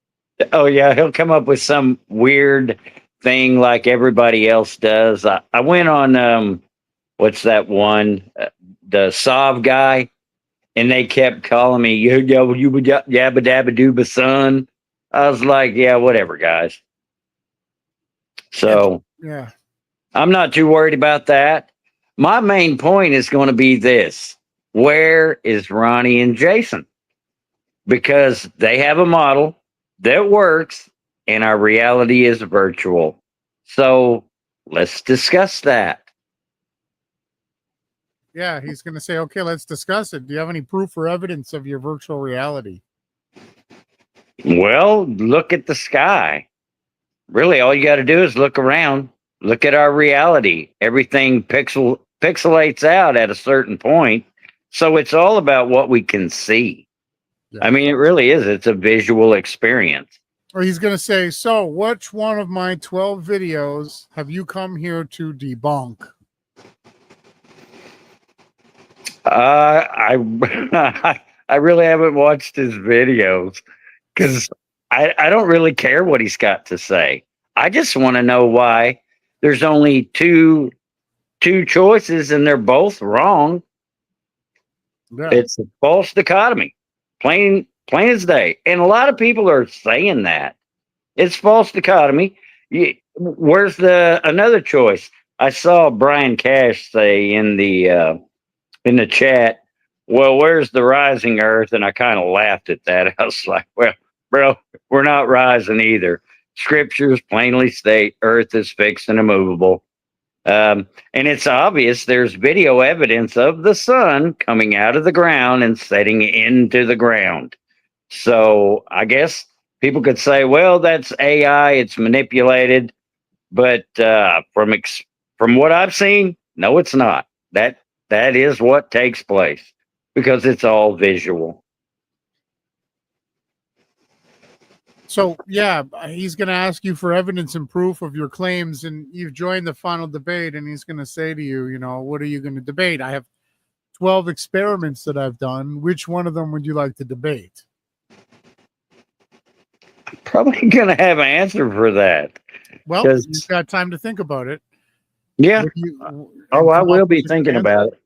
Oh, yeah, he'll come up with some weird thing like everybody else does. I went on what's that one? The Sov guy, and they kept calling me yabba dabba dooba son. I was like, yeah, whatever, guys. So yeah, I'm not too worried about that. My main point is going to be this: where is Ronnie and Jason? Because they have a model that works, and our reality is virtual. So let's discuss that. Yeah, he's going to say, okay, let's discuss it. Do you have any proof or evidence of your virtual reality? Well, look at the sky. Really, all you got to do is look around. Look at our reality. Everything pixelates out at a certain point. So it's all about what we can see. Yeah. I mean, it really is. It's a visual experience. Or he's going to say, so which one of my 12 videos have you come here to debunk? I I really haven't watched his videos because I don't really care what he's got to say. I just want to know why there's only two choices and they're both wrong. Yeah. It's a false dichotomy, plain as day. And a lot of people are saying that it's false dichotomy. Where's another choice? I saw Brian Cash say in the chat, well, where's the rising earth? And I kind of laughed at that. I was like, well, bro, we're not rising either. Scriptures plainly state earth is fixed and immovable. And it's obvious there's video evidence of the sun coming out of the ground and setting into the ground. So I guess people could say, well, that's AI, it's manipulated. But from what I've seen, no, it's not. That is what takes place because it's all visual. So, yeah, he's going to ask you for evidence and proof of your claims, and you've joined the final debate, and he's going to say to you, you know, what are you going to debate? I have 12 experiments that I've done. Which one of them would you like to debate? I'm probably going to have an answer for that. Well, you've got time to think about it. Yeah. I will be thinking about it.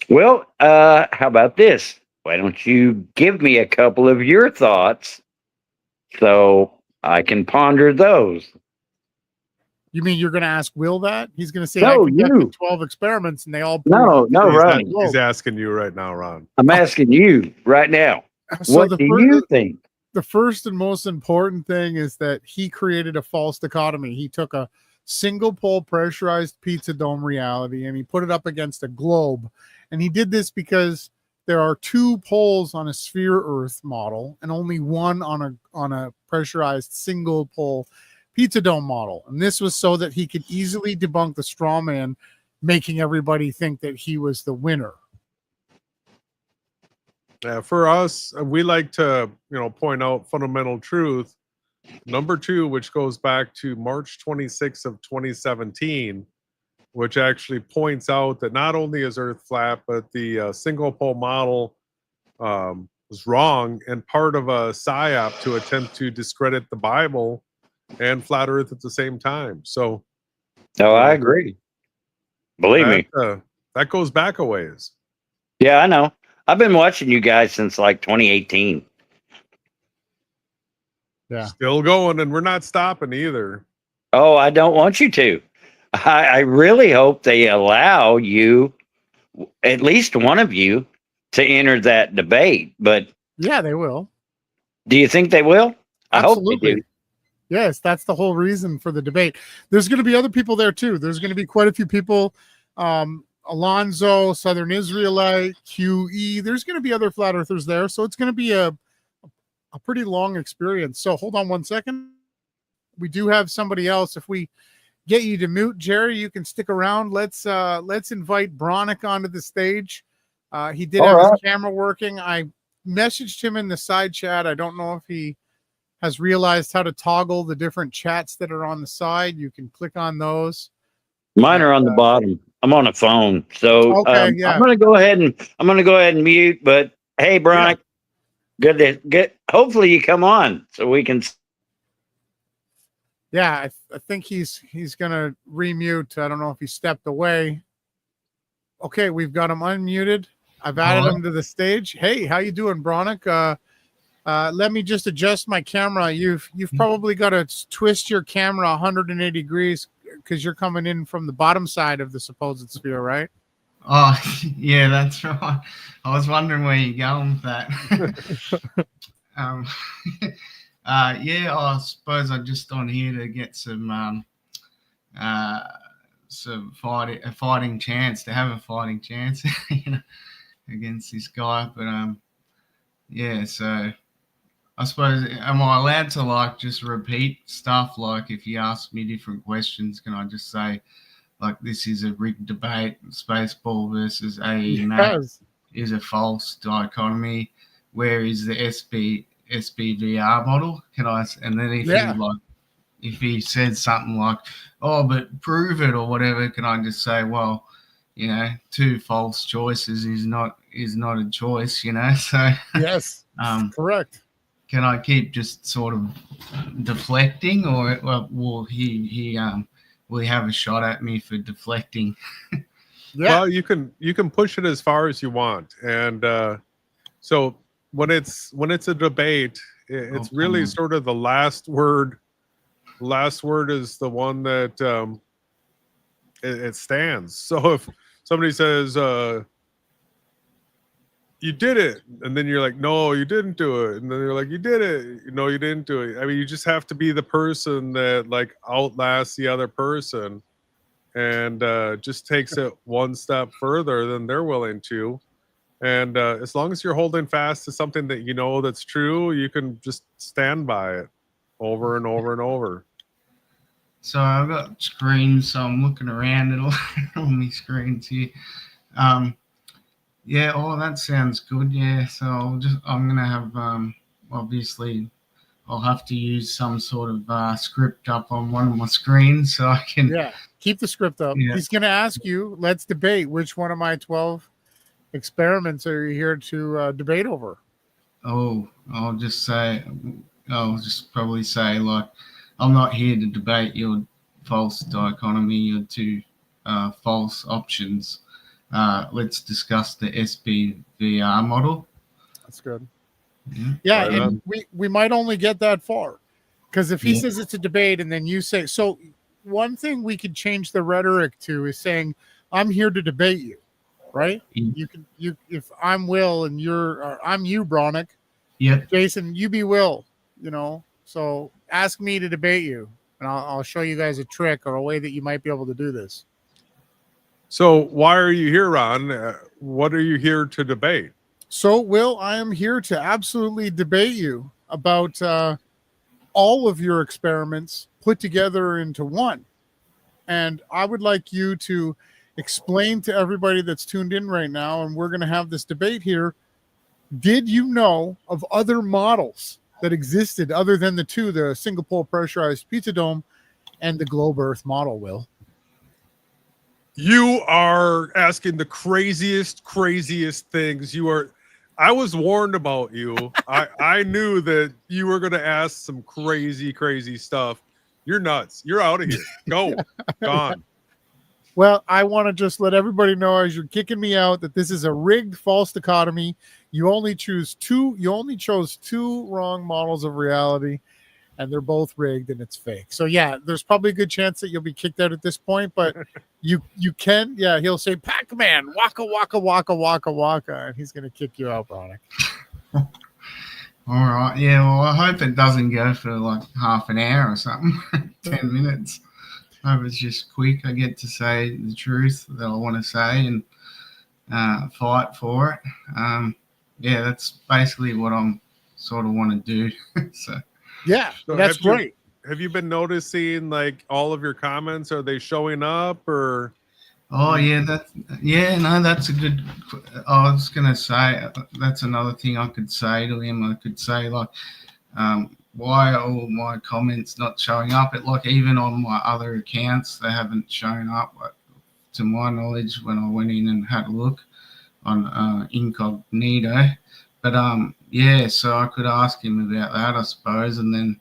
Well, how about this? Why don't you give me a couple of your thoughts so I can ponder those? You mean you're going to ask Will that? He's going to say, No, I can get you. the 12 experiments, and they all No, Ronnie. He's asking you right now, Ron. I'm asking you right now. So What do you think? The first and most important thing is that he created a false dichotomy. He took a single pole pressurized pizza dome reality and he put it up against a globe. And he did this because there are two poles on a sphere Earth model and only one on a pressurized single pole pizza dome model. And this was so that he could easily debunk the straw man, making everybody think that he was the winner. Yeah, for us, we like to, point out fundamental truth. Number 2, which goes back to March 26th of 2017, which actually points out that not only is Earth flat, but the single pole model was wrong and part of a PSYOP to attempt to discredit the Bible and flat Earth at the same time. So, I agree. Believe me, that goes back a ways. Yeah, I know. I've been watching you guys since like 2018. Yeah. Still going, and we're not stopping either. Oh, I don't want you to. I really hope they allow you, at least one of you, to enter that debate. But yeah, they will. Do you think they will? I hope they do. Yes, that's the whole reason for the debate. There's going to be other people there too. There's going to be quite a few people. Alonzo, Southern Israelite, QE. There's going to be other flat earthers there. So it's going to be a pretty long experience. So hold on one second. We do have somebody else. If we get you to mute, Jerry, you can stick around. Let's invite Bronick onto the stage. He did have his camera working. I messaged him in the side chat. I don't know if he has realized how to toggle the different chats that are on the side. You can click on those. Mine are on the bottom. I'm on a phone, so I'm gonna go ahead and mute. But hey, Brian, good to get. Hopefully, you come on so we can. Yeah, I think he's gonna remute. I don't know if he stepped away. Okay, we've got him unmuted. I've added him to the stage. Hey, how you doing, Bronick? Let me just adjust my camera. You've probably got to twist your camera 180 degrees because you're coming in from the bottom side of the supposed sphere, right? Oh, yeah, that's right. I was wondering where you're going with that. Yeah, I suppose I'm just on here to get some fighting chance, to have a fighting chance, you know, against this guy. But yeah, so I suppose, am I allowed to like just repeat stuff? Like if you ask me different questions, can I just say, like, this is a rigged debate, Spaceball versus AEMAT is a false dichotomy? Where is the SBVR model? Can I? And then if he said something like, "Oh, but prove it" or whatever, can I just say, "Well, you know, two false choices is not a choice," you know? So yes, correct. Can I keep just sort of deflecting, or will he have a shot at me for deflecting? Well, you can push it as far as you want, and so when it's a debate, it's really sort of the last word. Last word is the one that it stands. So if somebody says you did it, and then you're like, no, you didn't do it, and then you're like, you did it, no, you didn't do it. I mean, you just have to be the person that like outlasts the other person and just takes it one step further than they're willing to. And as long as you're holding fast to something that you know that's true, you can just stand by it over and over and over. So I've got screens, so I'm looking around at all my screens here. Yeah, oh, that sounds good. Yeah, so I'm gonna have obviously I'll have to use some sort of script up on one of my screens so I can. Yeah, keep the script up. Yeah. He's gonna ask you, let's debate which one of my 12 experiments are you here to debate over. Oh, I'll just probably say, like, I'm not here to debate your false dichotomy, your two false options. Let's discuss the SBVR model. That's good. Yeah, and we might only get that far, because if he says it's a debate and then you say so, one thing we could change the rhetoric to is saying, I'm here to debate you, right? You if I'm Will and I'm you, Bronick. Yeah. Jason, you be Will, you know. So ask me to debate you, and I'll show you guys a trick or a way that you might be able to do this. So why are you here, Ron? What are you here to debate? So, Will, I am here to absolutely debate you about all of your experiments put together into one. And I would like you to explain to everybody that's tuned in right now, and we're going to have this debate here. Did you know of other models that existed other than the two, the single pole pressurized pizza dome and the globe Earth model, Will? You are asking the craziest things. I was warned about you. I knew that you were going to ask some crazy stuff. You're nuts. You're out of here. Go. Gone. Well, I want to just let everybody know, as you're kicking me out, that this is a rigged false dichotomy. You only chose two wrong models of reality, and they're both rigged, and it's fake. So yeah, there's probably a good chance that you'll be kicked out at this point, but you can, yeah, he'll say, Pac-Man, waka, waka, waka, waka, waka, and he's going to kick you out, Bronick. All right. Yeah, well, I hope it doesn't go for like half an hour or something, 10 minutes. I hope it's just quick. I get to say the truth that I want to say and fight for it. Yeah, that's basically what I'm sort of want to do. So. Yeah, so that's great. Have you been noticing, like, all of your comments? Are they showing up, or? Oh yeah, that's a good. I was gonna say that's another thing I could say to him. I could say, like, why are all my comments not showing up? Like, even on my other accounts, they haven't shown up. To my knowledge, when I went in and had a look on incognito. But yeah, so I could ask him about that, I suppose, and then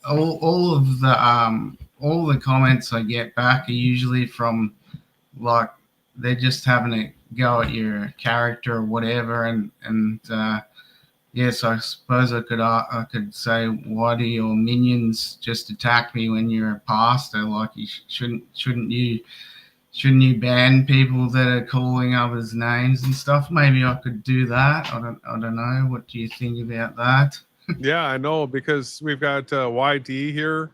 all the comments I get back are usually from, like, they're just having a go at your character or whatever, and yes, I suppose I could say, why do your minions just attack me when you're a pastor? Like, shouldn't you ban people that are calling others names and stuff? Maybe I could do that. I don't know. What do you think about that? Yeah, I know, because we've got YD here,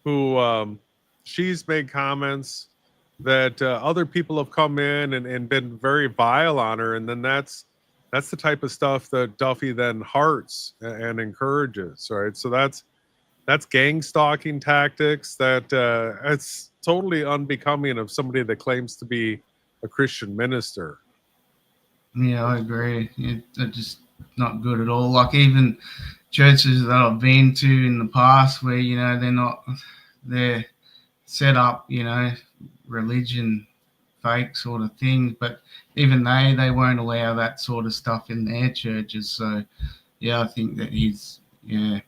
who she's made comments that other people have come in and been very vile on her, and then that's the type of stuff that Duffy then hearts and encourages, right? So that's gang stalking tactics that it's totally unbecoming of somebody that claims to be a Christian minister. Yeah, I agree. It's just not good at all. Like, even churches that I've been to in the past where, they're set up, religion fake sort of things, but even they won't allow that sort of stuff in their churches. So yeah, I think that he's a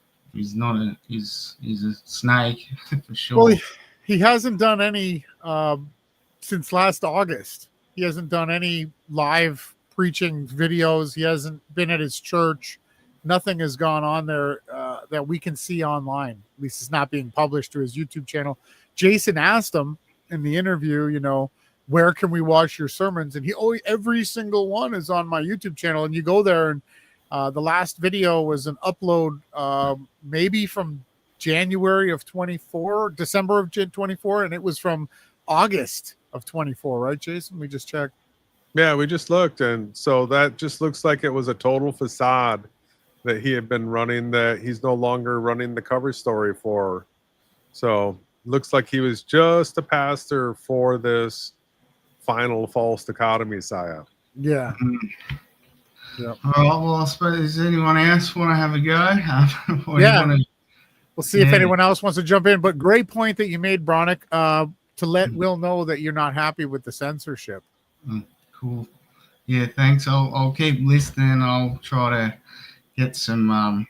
snake for sure. Well, he hasn't done any since last August. He hasn't done any live preaching videos. He hasn't been at his church. Nothing has gone on there that we can see online. At least it's not being published to his YouTube channel. Jason asked him in the interview, where can we watch your sermons? And every single one is on my YouTube channel. And you go there, and the last video was an upload maybe from January of 24, December of 24, and it was from August of 24, right, Jason? We just checked. Yeah, we just looked, and so that just looks like it was a total facade that he had been running, that he's no longer running the cover story for. So looks like he was just a pastor for this final false dichotomy psyop. Yeah. Yeah. All right, well, I suppose, does anyone else want to have a go? Yeah. We'll see if anyone else wants to jump in. But great point that you made, Bronick, to let Will know that you're not happy with the censorship. Cool. Yeah, thanks. I'll keep listening. I'll try to get some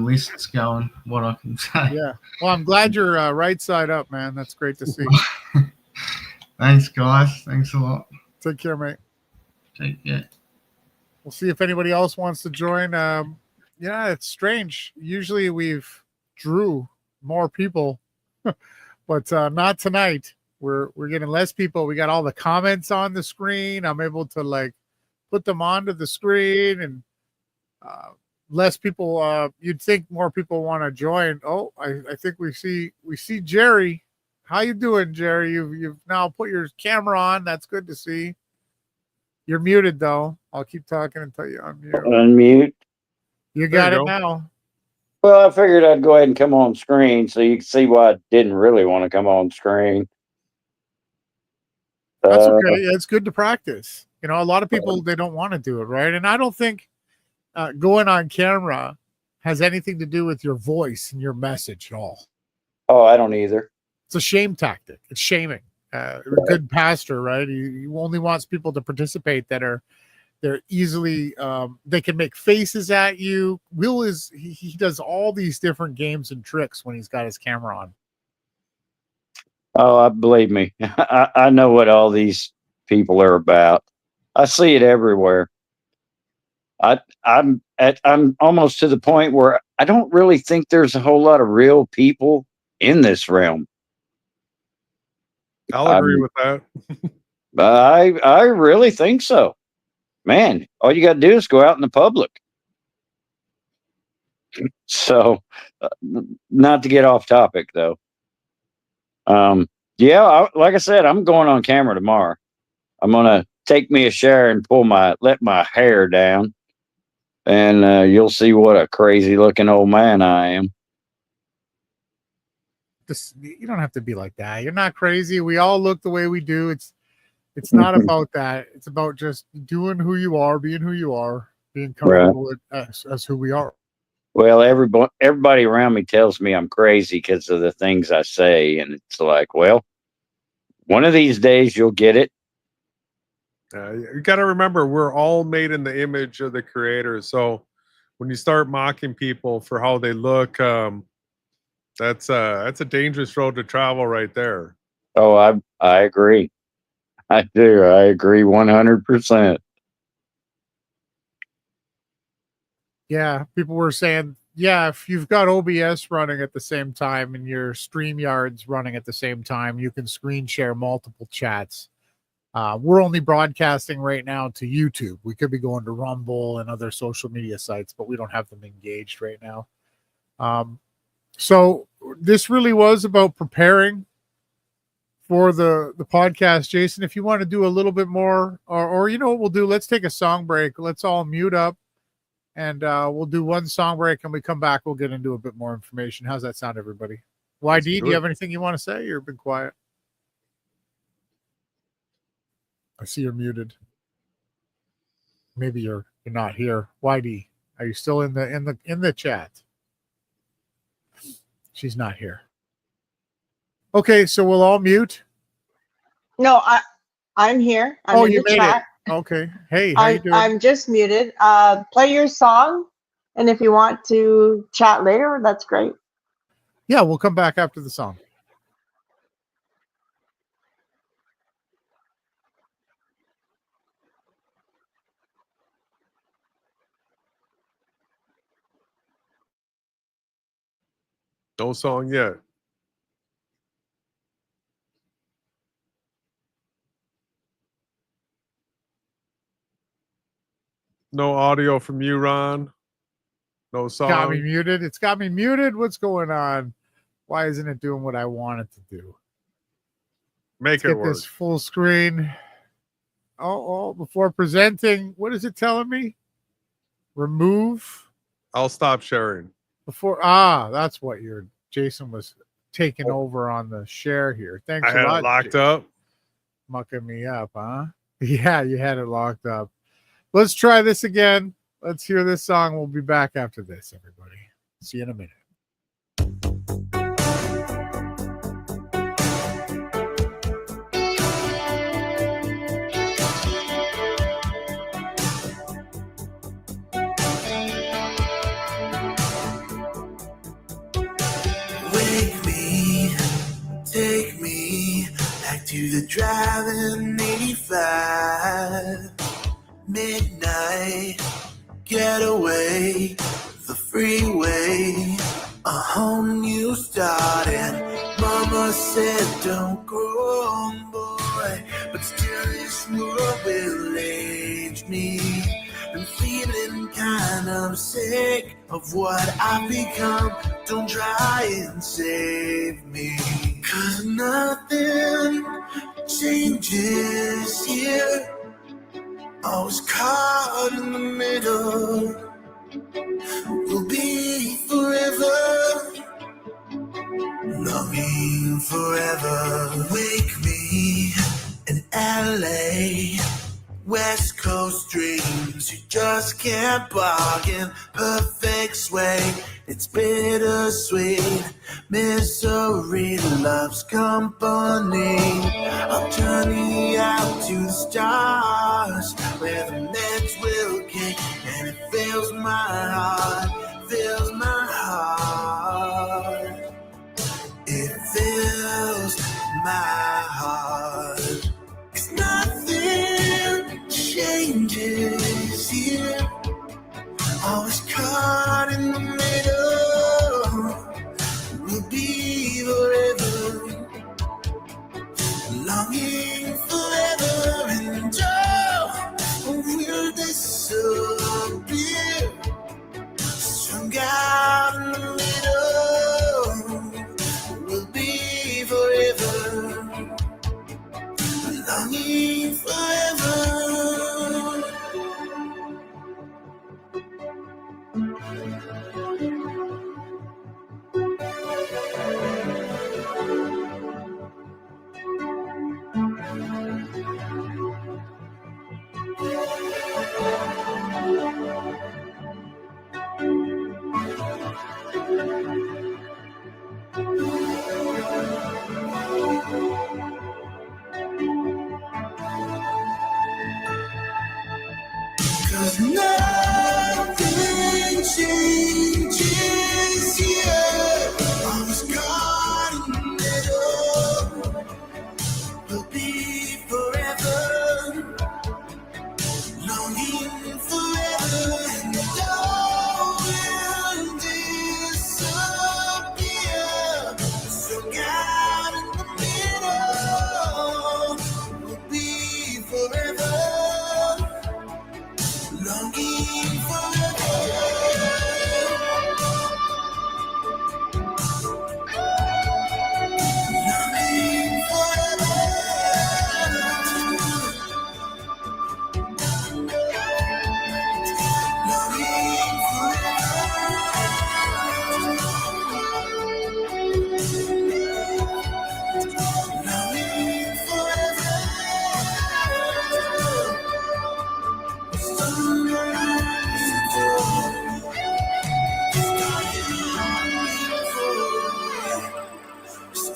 lists going, what I can say. Yeah. Well, I'm glad you're right side up, man. That's great to see. Thanks, guys. Thanks a lot. Take care, mate. Take care. We'll see if anybody else wants to join. Yeah, it's strange. Usually we've drew more people, but not tonight. We're getting less people. We got all the comments on the screen. I'm able to put them onto the screen, and less people. You'd think more people want to join. Oh, I think we see Jerry. How you doing, Jerry? You've now put your camera on. That's good to see. You're muted though. I'll keep talking until you unmute. Unmute. You got it now. Well, I figured I'd go ahead and come on screen so you can see why I didn't really want to come on screen. That's okay. Yeah, it's good to practice. A lot of people, they don't want to do it, right? And I don't think going on camera has anything to do with your voice and your message at all. Oh, I don't either. It's a shame tactic. It's shaming. A good pastor, right? He only wants people to participate they're easily, they can make faces at you. Will he does all these different games and tricks when he's got his camera on. Oh, believe me, I know what all these people are about. I see it everywhere. I'm almost to the point where I don't really think there's a whole lot of real people in this realm. I'll agree with that. I really think so. Man, all you got to do is go out in the public. So, not to get off topic though. Yeah, like I said, I'm going on camera tomorrow. I'm gonna take me a shower and let my hair down, and you'll see what a crazy looking old man I am. You don't have to be like that. You're not crazy. We all look the way we do. It's not about that. It's about just doing who you are, being who you are, being comfortable with as who we are. Well, everybody around me tells me I'm crazy because of the things I say, and it's like, well, one of these days you'll get it. You got to remember, we're all made in the image of the Creator. So when you start mocking people for how they look, that's a dangerous road to travel right there. Oh, I agree. I do. I agree 100%. Yeah, people were saying, yeah, if you've got OBS running at the same time and your StreamYard's running at the same time, you can screen share multiple chats. We're only broadcasting right now to YouTube. We could be going to Rumble and other social media sites, but we don't have them engaged right now. So this really was about preparing for the podcast. Jason, if you want to do a little bit more, or you know what we'll do, let's take a song break. Let's all mute up, and we'll do one song break, and we come back, we'll get into a bit more information. How's that sound, everybody? YD, do you have anything you want to say? You've been quiet. I see you're muted. Maybe you're not here. YD, are you still in the chat? She's not here. Okay, so we'll all mute. No, I'm here. I'm in you the made chat. it. Okay. Hey, how you doing? I'm just muted. Play your song, and if you want to chat later, that's great. Yeah, we'll come back after the song. No song yet. No audio from you, Ron. No song. Got me muted. It's got me muted. What's going on? Why isn't it doing what I want it to do? Make Let's it get work. this full screen. Oh, before presenting, what is it telling me? Remove. I'll stop sharing. Before that's what Jason was taking over on the share here. Thanks I a had lot. it locked up. Mucking me up, huh? Yeah, you had it locked up. Let's try this again. Let's hear this song. We'll be back after this, everybody. See you in a minute. Wake me, take me back to the driving 85. Midnight getaway, the freeway, a whole new start. And mama said don't grow, boy, but still this world will age me. I'm feeling kind of sick of what I've become. Don't try and save me, 'cause nothing changes here. I was caught in the middle. We'll be forever, longing forever. Wake me in LA, West Coast dreams. You just can't bargain. Perfect sway, it's bittersweet. Misery loves company. I'll journey out to the stars, where the Mets will kick, and it fills my heart, fills my heart. It fills my heart. 'Cause nothing changes here. Always caught in the middle. We'll be forever, longing forever, and will disappear. Strung out in the middle. We'll be forever, longing forever.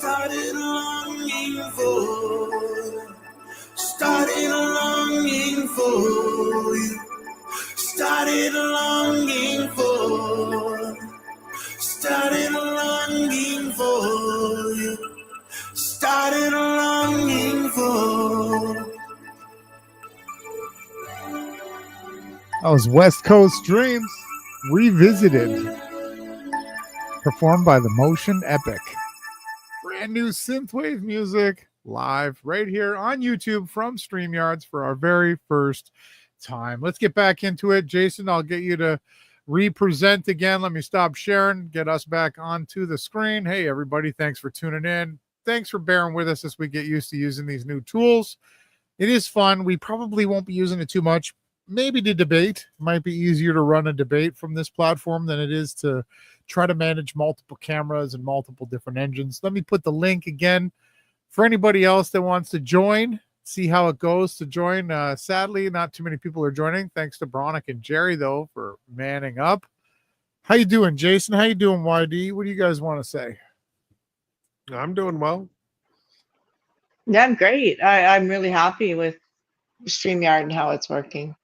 started longing for, started longing for you, started longing for, started longing for you, started longing for. That was West Coast Dreams Revisited, performed by the Motion Epic. Brand new synthwave music live right here on YouTube from StreamYards for our very first time. Let's get back into it. Jason, I'll get you to represent again. Let me stop sharing, get us back onto the screen. Hey, everybody, thanks for tuning in. Thanks for bearing with us as we get used to using these new tools. It is fun. We probably won't be using it too much. Maybe to debate. It might be easier to run a debate from this platform than it is to try to manage multiple cameras and multiple different engines. Let me put the link again for anybody else that wants to join, see how it goes to join. Sadly, not too many people are joining. Thanks to Bronick and Jerry, though, for manning up. How you doing, Jason? How you doing, YD? What do you guys want to say? I'm doing well. Yeah, I'm great. I'm really happy with StreamYard and how it's working.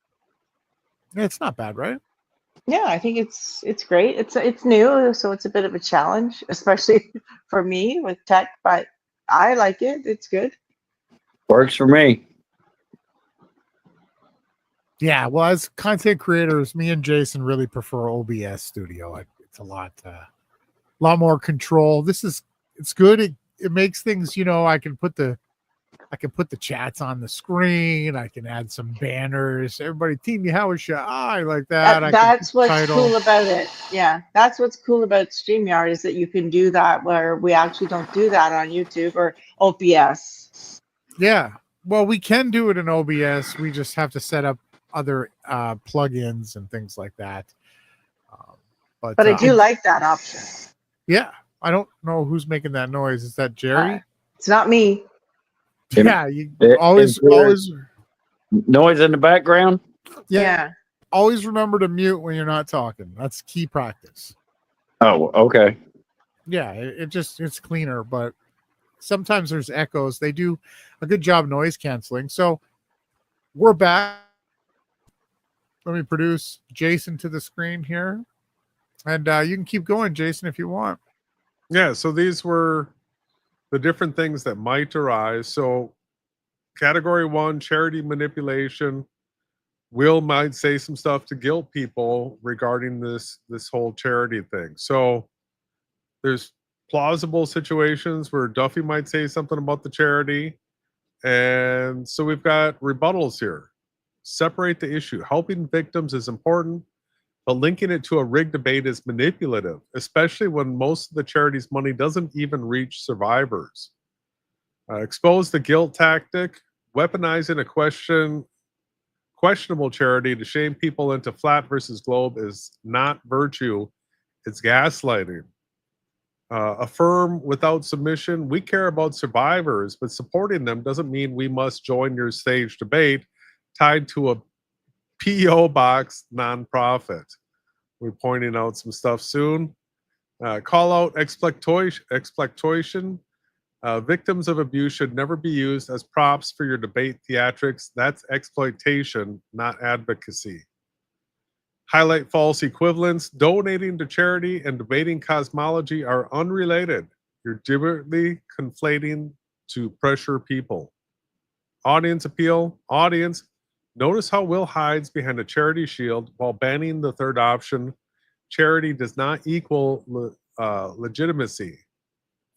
Yeah, it's not bad, right? Yeah, I think it's great. It's new, so it's a bit of a challenge, especially for me with tech, but I like it. It's good. Works for me. Yeah, well, as content creators, me and Jason really prefer OBS Studio. It's a lot more control. It's good. It makes things, I can put the chats on the screen. I can add some banners. Everybody, Team Howard Show. I like that. That's what's cool about it. Yeah, that's what's cool about StreamYard is that you can do that where we actually don't do that on YouTube or OBS. Yeah, well, we can do it in OBS. We just have to set up other plugins and things like that. But I do like that option. Yeah, I don't know who's making that noise. Is that Jerry? It's not me. Yeah, you always noise in the background. Yeah. Always remember to mute when you're not talking. That's key practice. Oh, okay. Yeah, it's cleaner, but sometimes there's echoes. They do a good job noise canceling. So we're back. Let me produce Jason to the screen here. And you can keep going, Jason, if you want. Yeah, so these were the different things that might arise. So category 1, charity manipulation. Will might say some stuff to guilt people regarding this whole charity thing. So there's plausible situations where Duffy might say something about the charity. And so we've got rebuttals here. Separate the issue. Helping victims is important, but linking it to a rigged debate is manipulative, especially when most of the charity's money doesn't even reach survivors. Expose the guilt tactic. Weaponizing a questionable charity to shame people into flat versus globe is not virtue, it's gaslighting. Affirm without submission. We care about survivors, but supporting them doesn't mean we must join your stage debate tied to a P.O. box nonprofit. We're pointing out some stuff soon. Call out exploitation. Victims of abuse should never be used as props for your debate theatrics. That's exploitation, not advocacy. Highlight false equivalence. Donating to charity and debating cosmology are unrelated. You're deliberately conflating to pressure people. Audience appeal. Audience, notice how Will hides behind a charity shield while banning the third option. Charity does not equal legitimacy.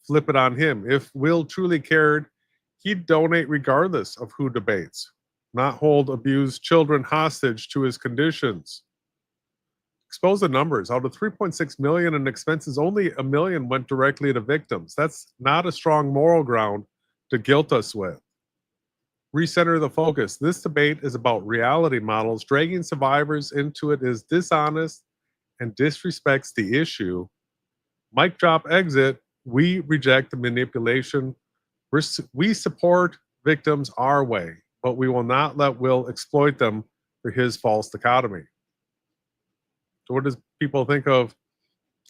Flip it on him. If Will truly cared, he'd donate regardless of who debates, not hold abused children hostage to his conditions. Expose the numbers. Out of 3.6 million in expenses, only $1 million went directly to victims. That's not a strong moral ground to guilt us with. Recenter the focus. This debate is about reality models. Dragging survivors into it is dishonest and disrespects the issue. Mic drop exit. We reject the manipulation. We support victims our way, but we will not let Will exploit them for his false dichotomy. So what does people think of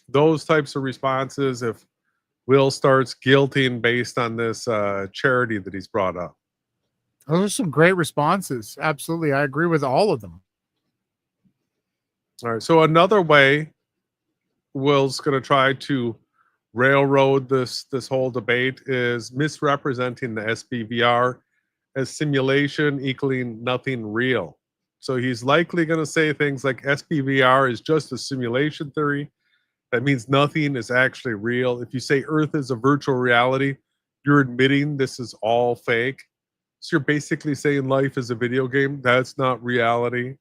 those types of responses? If Will starts guilting based on this charity that he's brought up. Those are some great responses. Absolutely. I agree with all of them. All right. So another way Will's going to try to railroad this whole debate is misrepresenting the SBVR as simulation equaling nothing real. So he's likely going to say things like SBVR is just a simulation theory. That means nothing is actually real. If you say Earth is a virtual reality, you're admitting this is all fake. So you're basically saying life is a video game. That's not reality.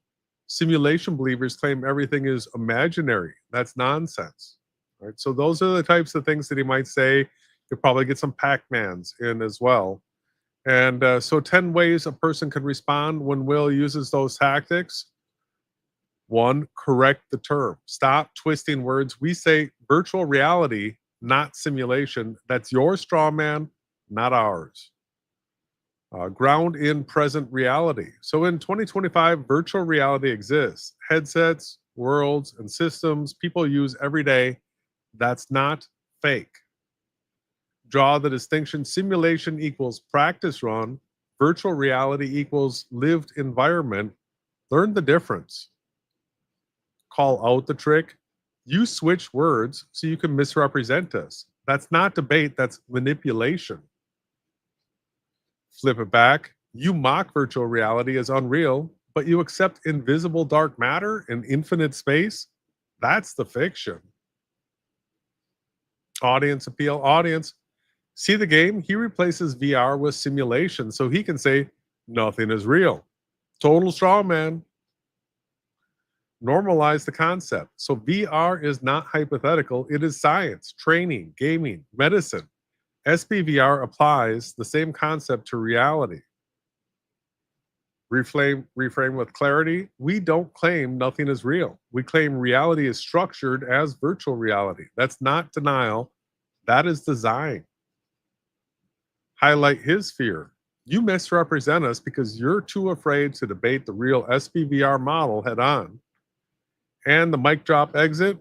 Simulation believers claim everything is imaginary. That's nonsense. Right? So those are the types of things that he might say. You'll probably get some Pac-Mans in as well. And so 10 ways a person can respond when Will uses those tactics. 1, correct the term. Stop twisting words. We say virtual reality, not simulation. That's your straw man, not ours. Ground in present reality. So in 2025, virtual reality exists. Headsets, worlds, and systems people use every day. That's not fake. Draw the distinction. Simulation equals practice run. Virtual reality equals lived environment. Learn the difference. Call out the trick. You switch words so you can misrepresent us. That's not debate, that's manipulation. Flip it back. You mock virtual reality as unreal, but you accept invisible dark matter and infinite space. That's the fiction. Audience appeal. Audience, see the game? He replaces VR with simulation so he can say nothing is real. Total straw man. Normalize the concept. So VR is not hypothetical. It is science, training, gaming, medicine. SBVR applies the same concept to reality. Reframe with clarity. We don't claim nothing is real. We claim reality is structured as virtual reality. That's not denial. That is design. Highlight his fear. You misrepresent us because you're too afraid to debate the real SBVR model head on. And the mic drop exit.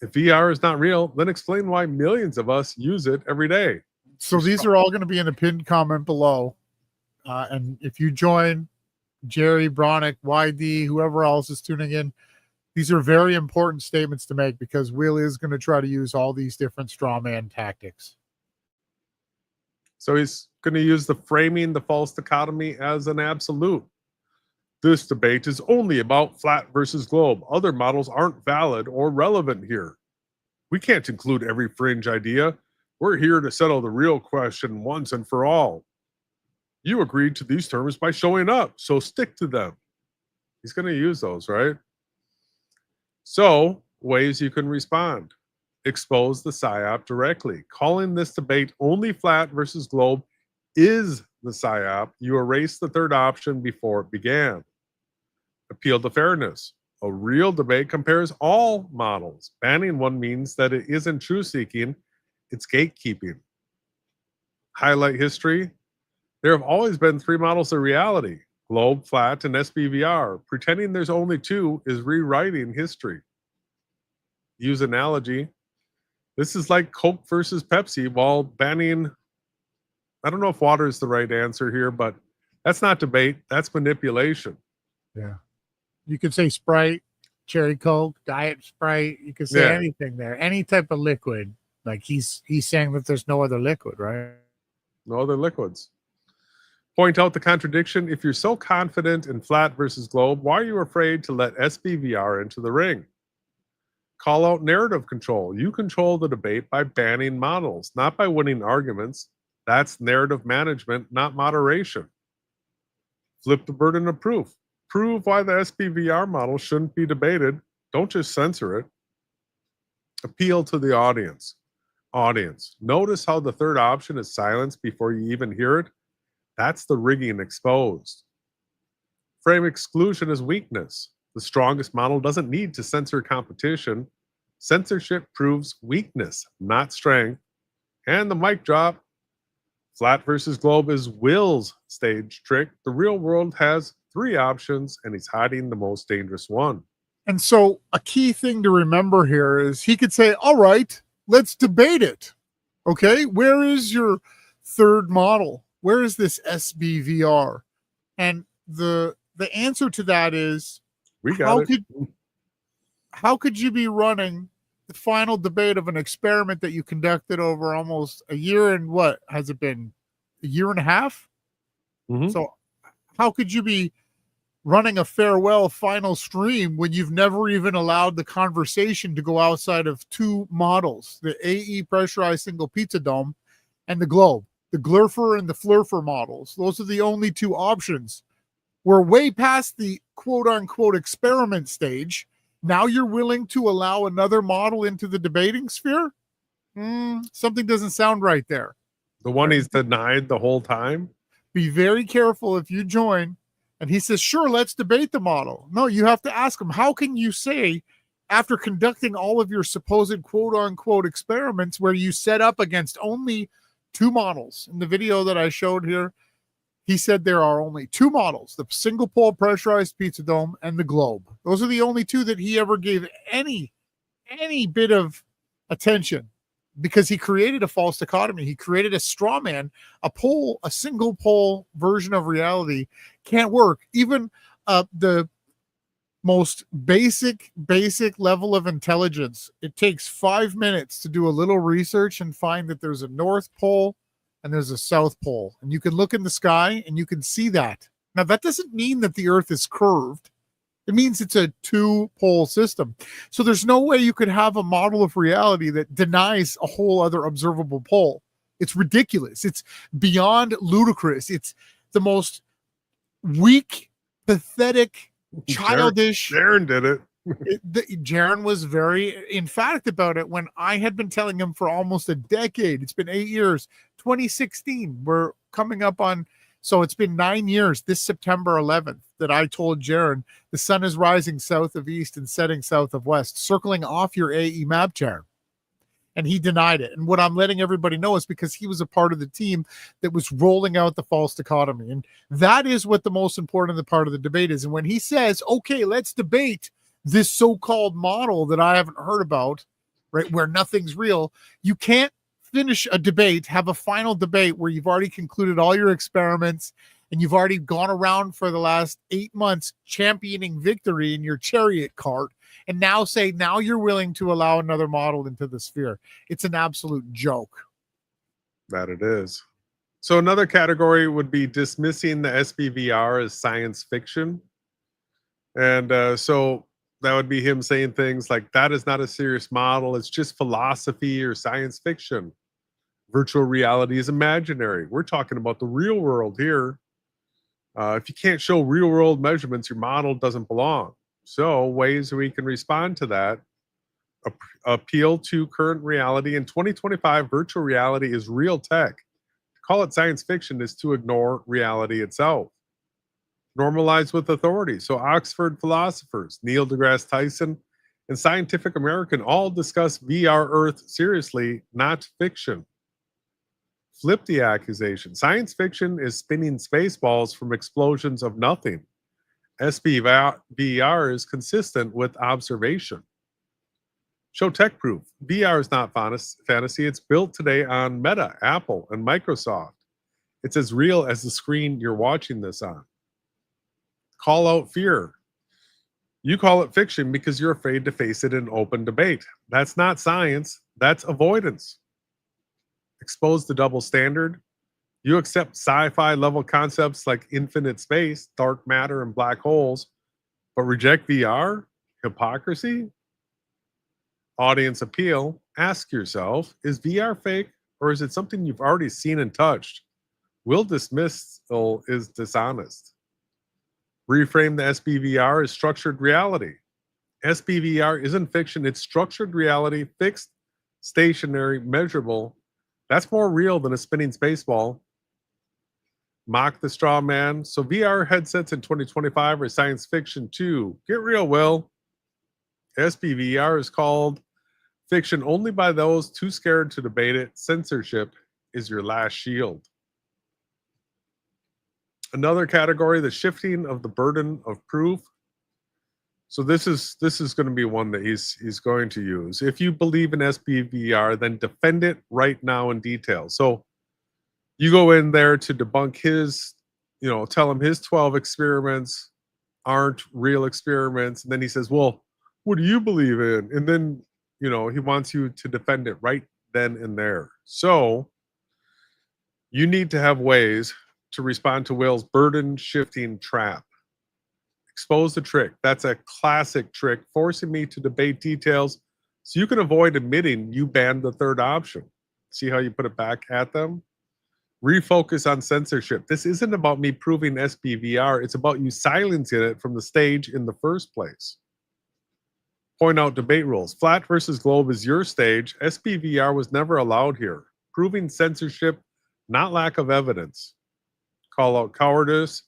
If VR is not real, then explain why millions of us use it every day. So these are all going to be in a pinned comment below. And if you join Jerry, Bronick, YD, whoever else is tuning in, these are very important statements to make because Will is going to try to use all these different straw man tactics. So he's going to use the framing the false dichotomy as an absolute. This debate is only about flat versus globe. Other models aren't valid or relevant here. We can't include every fringe idea. We're here to settle the real question once and for all. You agreed to these terms by showing up, so stick to them. He's going to use those, right? So, ways you can respond. Expose the PSYOP directly. Calling this debate only flat versus globe is the PSYOP. You erase the third option before it began. Appeal to fairness. A real debate compares all models. Banning one means that it isn't truth-seeking, it's gatekeeping. Highlight history. There have always been 3 models of reality, globe, flat, and SBVR. Pretending there's only 2 is rewriting history. Use analogy. This is like Coke versus Pepsi while banning, I don't know if water is the right answer here, but that's not debate, that's manipulation. Yeah. You could say Sprite, Cherry Coke, Diet Sprite. You could say anything there, any type of liquid. Like he's saying that there's no other liquid, right? No other liquids. Point out the contradiction. If you're so confident in flat versus globe, why are you afraid to let SBVR into the ring? Call out narrative control. You control the debate by banning models, not by winning arguments. That's narrative management, not moderation. Flip the burden of proof. Prove why the SBVR model shouldn't be debated. Don't just censor it. Appeal to the audience. Audience, notice how the third option is silenced before you even hear it? That's the rigging exposed. Frame exclusion as weakness. The strongest model doesn't need to censor competition. Censorship proves weakness, not strength. And the mic drop. Flat versus globe is Will's stage trick. The real world has 3 options, and he's hiding the most dangerous one. And so a key thing to remember here is he could say, all right, let's debate it. Okay, where is your third model? Where is this SBVR? And the answer to that is, we got it. How could you be running the final debate of an experiment that you conducted over almost a year and what has it been, a year and a half? So how could you be running a farewell final stream when you've never even allowed the conversation to go outside of two models, the AE pressurized single pizza dome and the globe, the glurfer and the flurfer models? Those are the only two options. We're way past the quote unquote experiment stage. Now you're willing to allow another model into the debating sphere? Something doesn't sound right there. The one he's denied the whole time? Be very careful if you join and he says, sure, let's debate the model. No, you have to ask him, how can you say, after conducting all of your supposed quote unquote experiments where you set up against only two models? In the video that I showed here, he said there are only two models, the single pole pressurized pizza dome and the globe. Those are the only two that he ever gave any bit of attention, because he created a false dichotomy. He created a straw man, a single pole version of reality can't work. Even the most basic level of intelligence, it takes 5 minutes to do a little research and find that there's a North Pole and there's a South Pole. And you can look in the sky and you can see that. Now, that doesn't mean that the Earth is curved. It means it's a two-pole system. So there's no way you could have a model of reality that denies a whole other observable pole. It's ridiculous. It's beyond ludicrous. It's the most weak, pathetic, childish. Jaron did it. Jaron was very emphatic about it when I had been telling him for almost a decade. It's been 8 years. 2016, we're coming up on, so it's been 9 years this September 11th that I told Jaron the sun is rising south of east and setting south of west, circling off your AE map, Jaron. And he denied it. And what I'm letting everybody know is because he was a part of the team that was rolling out the false dichotomy. And that is what the most important part of the debate is. And when he says, okay, let's debate this so-called model that I haven't heard about, right, where nothing's real, you can't finish a debate, have a final debate where you've already concluded all your experiments and you've already gone around for the last 8 months championing victory in your chariot cart, and now say, now you're willing to allow another model into the sphere. It's an absolute joke. That it is. So another category would be dismissing the SBVR as science fiction. And so that would be him saying things like, that is not a serious model. It's just philosophy or science fiction. Virtual reality is imaginary. We're talking about the real world here. If you can't show real world measurements, your model doesn't belong. So ways we can respond to that: appeal to current reality. In 2025, virtual reality is real tech. To call it science fiction is to ignore reality itself. Normalize with authority. So Oxford philosophers, Neil deGrasse Tyson and Scientific American all discuss VR Earth seriously, not fiction. Flip the accusation. Science fiction is spinning space balls from explosions of nothing. SBVR is consistent with observation. Show tech proof. VR is not fantasy. It's built today on Meta, Apple, and Microsoft. It's as real as the screen you're watching this on. Call out fear. You call it fiction because you're afraid to face it in open debate. That's not science. That's avoidance. Expose the double standard. You accept sci-fi level concepts like infinite space, dark matter, and black holes, but reject VR? Hypocrisy? Audience appeal. Ask yourself, is VR fake or is it something you've already seen and touched? Will dismissal is dishonest. Reframe the SBVR as structured reality. SBVR isn't fiction, it's structured reality, fixed, stationary, measurable. That's more real than a spinning space ball. Mock the straw man. So VR headsets in 2025 are science fiction too. Get real, Will. SBVR is called fiction only by those too scared to debate it. Censorship is your last shield. Another category, the shifting of the burden of proof. So this is going to be one that he's going to use. If you believe in SBVR, then defend it right now in detail. So you go in there to debunk his, tell him his 12 experiments aren't real experiments. And then he says, well, what do you believe in? And then, he wants you to defend it right then and there. So you need to have ways to respond to Will's burden shifting trap. Expose the trick. That's a classic trick, forcing me to debate details so you can avoid admitting you banned the third option. See how you put it back at them? Refocus on censorship. This isn't about me proving SBVR. It's about you silencing it from the stage in the first place. Point out debate rules. Flat versus globe is your stage. SBVR was never allowed here. Proving censorship, not lack of evidence. Call out cowardice.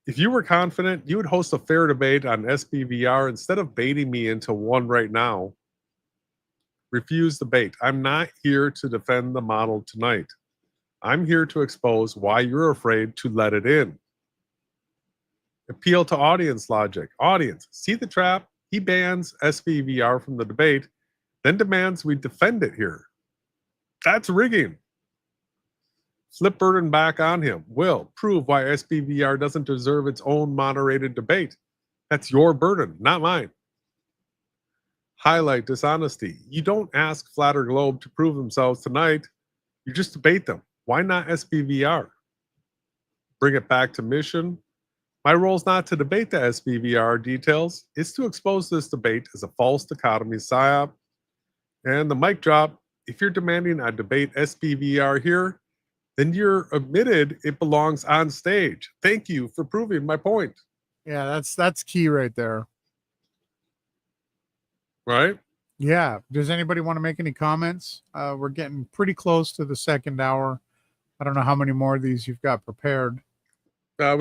If you were confident, you would host a fair debate on SBVR instead of baiting me into one right now. Refuse the bait. I'm not here to defend the model tonight. I'm here to expose why you're afraid to let it in. Appeal to audience logic. Audience, see the trap? He bans SBVR from the debate, then demands we defend it here. That's rigging. Flip burden back on him. Will, prove why SBVR doesn't deserve its own moderated debate. That's your burden, not mine. Highlight dishonesty. You don't ask Flat or Globe to prove themselves tonight. You just debate them. Why not SBVR? Bring it back to mission. My role is not to debate the SBVR details. It's to expose this debate as a false dichotomy PSYOP. And the mic drop. If you're demanding I debate SBVR here, then you're admitted it belongs on stage. Thank you for proving my point. Yeah, that's key right there. Right? Yeah. Does anybody want to make any comments? We're getting pretty close to the second hour. I don't know how many more of these you've got prepared. I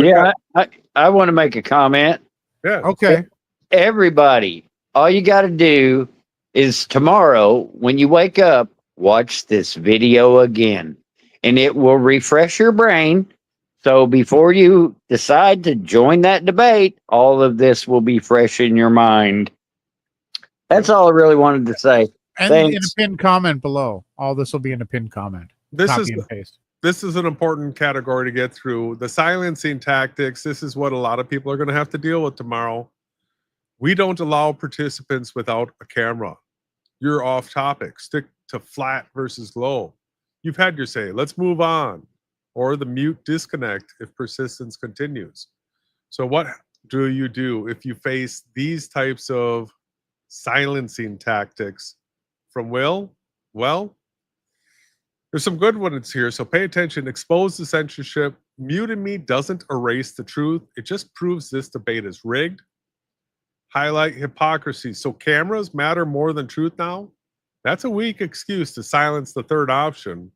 want to make a comment. Yeah. Okay. Everybody, all you got to do is tomorrow, when you wake up, watch this video again, and it will refresh your brain. So before you decide to join that debate, all of this will be fresh in your mind. That's all I really wanted to say. And Thanks. in a pinned comment below. All this will be in a pinned comment. Copy and paste. This is an important category to get through. The silencing tactics, this is what a lot of people are going to have to deal with tomorrow. We don't allow participants without a camera. You're off topic. Stick to flat versus globe. You've had your say. Let's move on. Or the mute disconnect if persistence continues. So what do you do if you face these types of silencing tactics from Will? Well, there's some good ones here, so pay attention. Expose the censorship. Muting me doesn't erase the truth. It just proves this debate is rigged. Highlight hypocrisy. So cameras matter more than truth now? That's a weak excuse to silence the third option.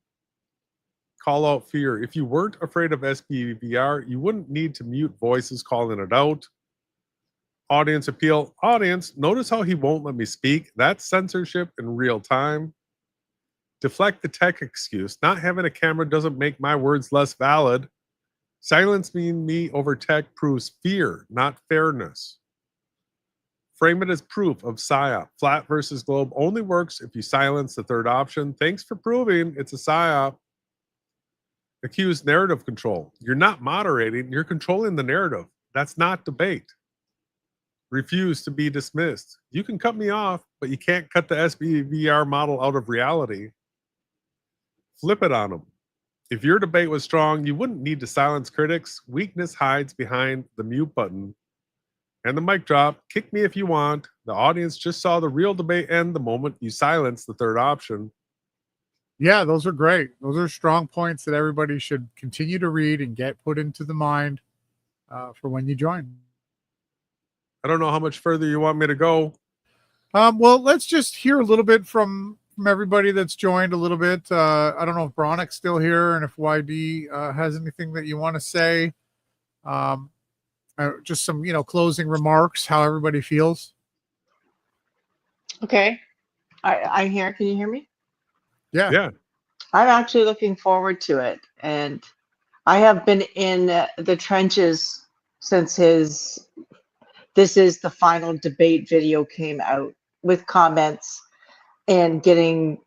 Call out fear. If you weren't afraid of SBVR, you wouldn't need to mute voices calling it out. Audience appeal. Audience, notice how he won't let me speak? That's censorship in real time. Deflect the tech excuse. Not having a camera doesn't make my words less valid. Silencing me over tech proves fear, not fairness. Frame it as proof of PSYOP. Flat versus globe only works if you silence the third option. Thanks for proving it's a PSYOP. Accuse narrative control. You're not moderating, you're controlling the narrative. That's not debate. Refuse to be dismissed. You can cut me off, but you can't cut the SBVR model out of reality. Flip it on them. If your debate was strong, you wouldn't need to silence critics. Weakness hides behind the mute button. And the mic drop. Kick me if you want. The audience just saw the real debate end the moment you silence the third option. Yeah, those are great. Those are strong points that everybody should continue to read and get put into the mind for when you join. I don't know how much further you want me to go. Well, let's just hear a little bit from everybody that's joined a little bit. I don't know if Bronic's still here and if YB has anything that you want to say. Just some, closing remarks, how everybody feels. Okay. I'm here. Can you hear me? Yeah. I'm actually looking forward to it. And I have been in the trenches since his this is the final debate video came out with comments and getting,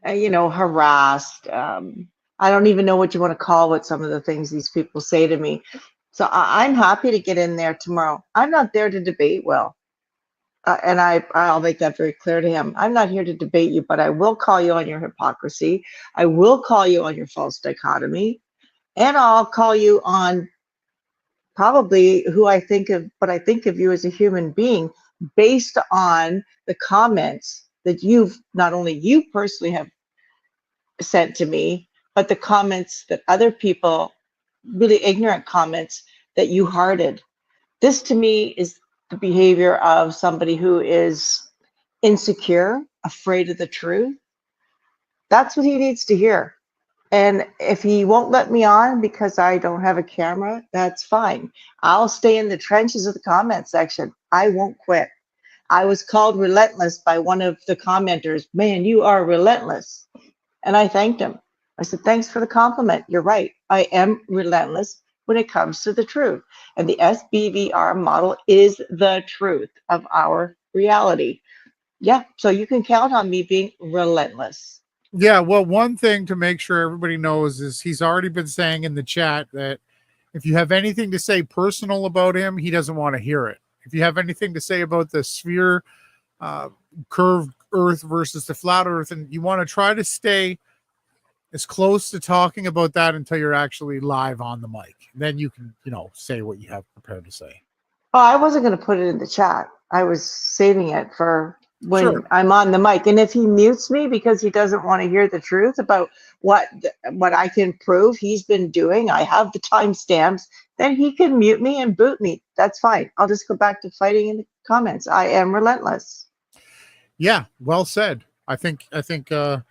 harassed. I don't even know what you want to call what some of the things these people say to me. So I'm happy to get in there tomorrow. I'm not there to debate Will. And I'll make that very clear to him. I'm not here to debate you, but I will call you on your hypocrisy. I will call you on your false dichotomy. And I'll call you on probably what I think of you as a human being based on the comments that not only you personally have sent to me, but the comments that other people, really ignorant comments that you hearted. This to me is the behavior of somebody who is insecure, afraid of the truth. That's what he needs to hear. And if he won't let me on because I don't have a camera, that's fine. I'll stay in the trenches of the comment section. I won't quit. I was called relentless by one of the commenters. Man, you are relentless. And I thanked him. I said, thanks for the compliment. You're right. I am relentless when it comes to the truth. And the SBVR model is the truth of our reality. Yeah, so you can count on me being relentless. Yeah, well, one thing to make sure everybody knows is he's already been saying in the chat that if you have anything to say personal about him, he doesn't want to hear it. If you have anything to say about the sphere, curved Earth versus the flat Earth, and you want to try to stay as close to talking about that until you're actually live on the mic. Then you can, say what you have prepared to say. Oh, I wasn't going to put it in the chat. I was saving it for when Sure. I'm on the mic. And if he mutes me because he doesn't want to hear the truth about what I can prove he's been doing, I have the timestamps, then he can mute me and boot me. That's fine. I'll just go back to fighting in the comments. I am relentless. Yeah, well said. I think a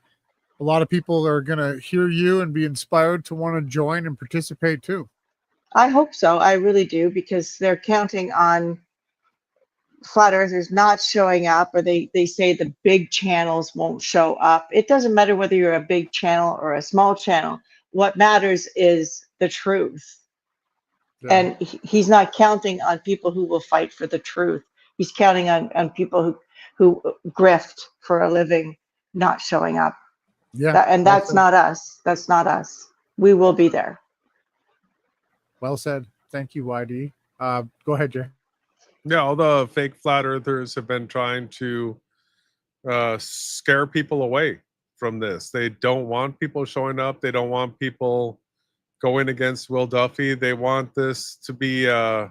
lot of people are going to hear you and be inspired to want to join and participate too. I hope so. I really do, because they're counting on flat earthers not showing up, or they say the big channels won't show up. It doesn't matter whether you're a big channel or a small channel. What matters is the truth. Yeah. And he's not counting on people who will fight for the truth. He's counting on people who grift for a living not showing up. Yeah. And that's not us. That's not us. We will be there. Well said. Thank you, YD. Go ahead, Jay. Yeah, all the fake flat earthers have been trying to scare people away from this. They don't want people showing up. They don't want people going against Will Duffy. They want this to be a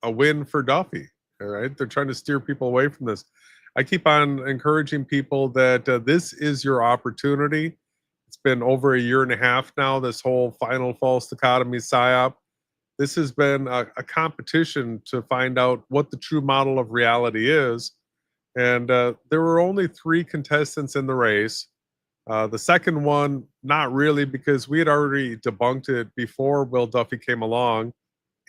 win for Duffy. All right, they're trying to steer people away from this. I keep on encouraging people that this is your opportunity. It's been over a year and a half now, this whole final false dichotomy PSYOP. This has been a competition to find out what the true model of reality is. And there were only 3 contestants in the race. The second one, not really, because we had already debunked it before Will Duffy came along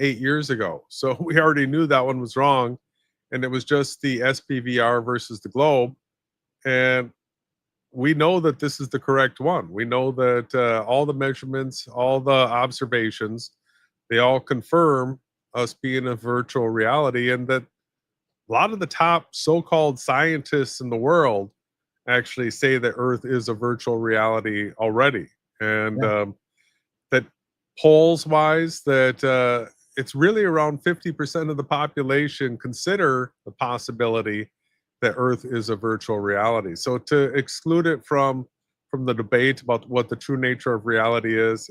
8 years ago. So we already knew that one was wrong. And it was just the SPVR versus the globe. And we know that this is the correct one. We know that all the measurements, all the observations, they all confirm us being a virtual reality, and that a lot of the top so-called scientists in the world actually say that Earth is a virtual reality already. And that polls-wise, that it's really around 50% of the population consider the possibility that Earth is a virtual reality. So to exclude it from the debate about what the true nature of reality is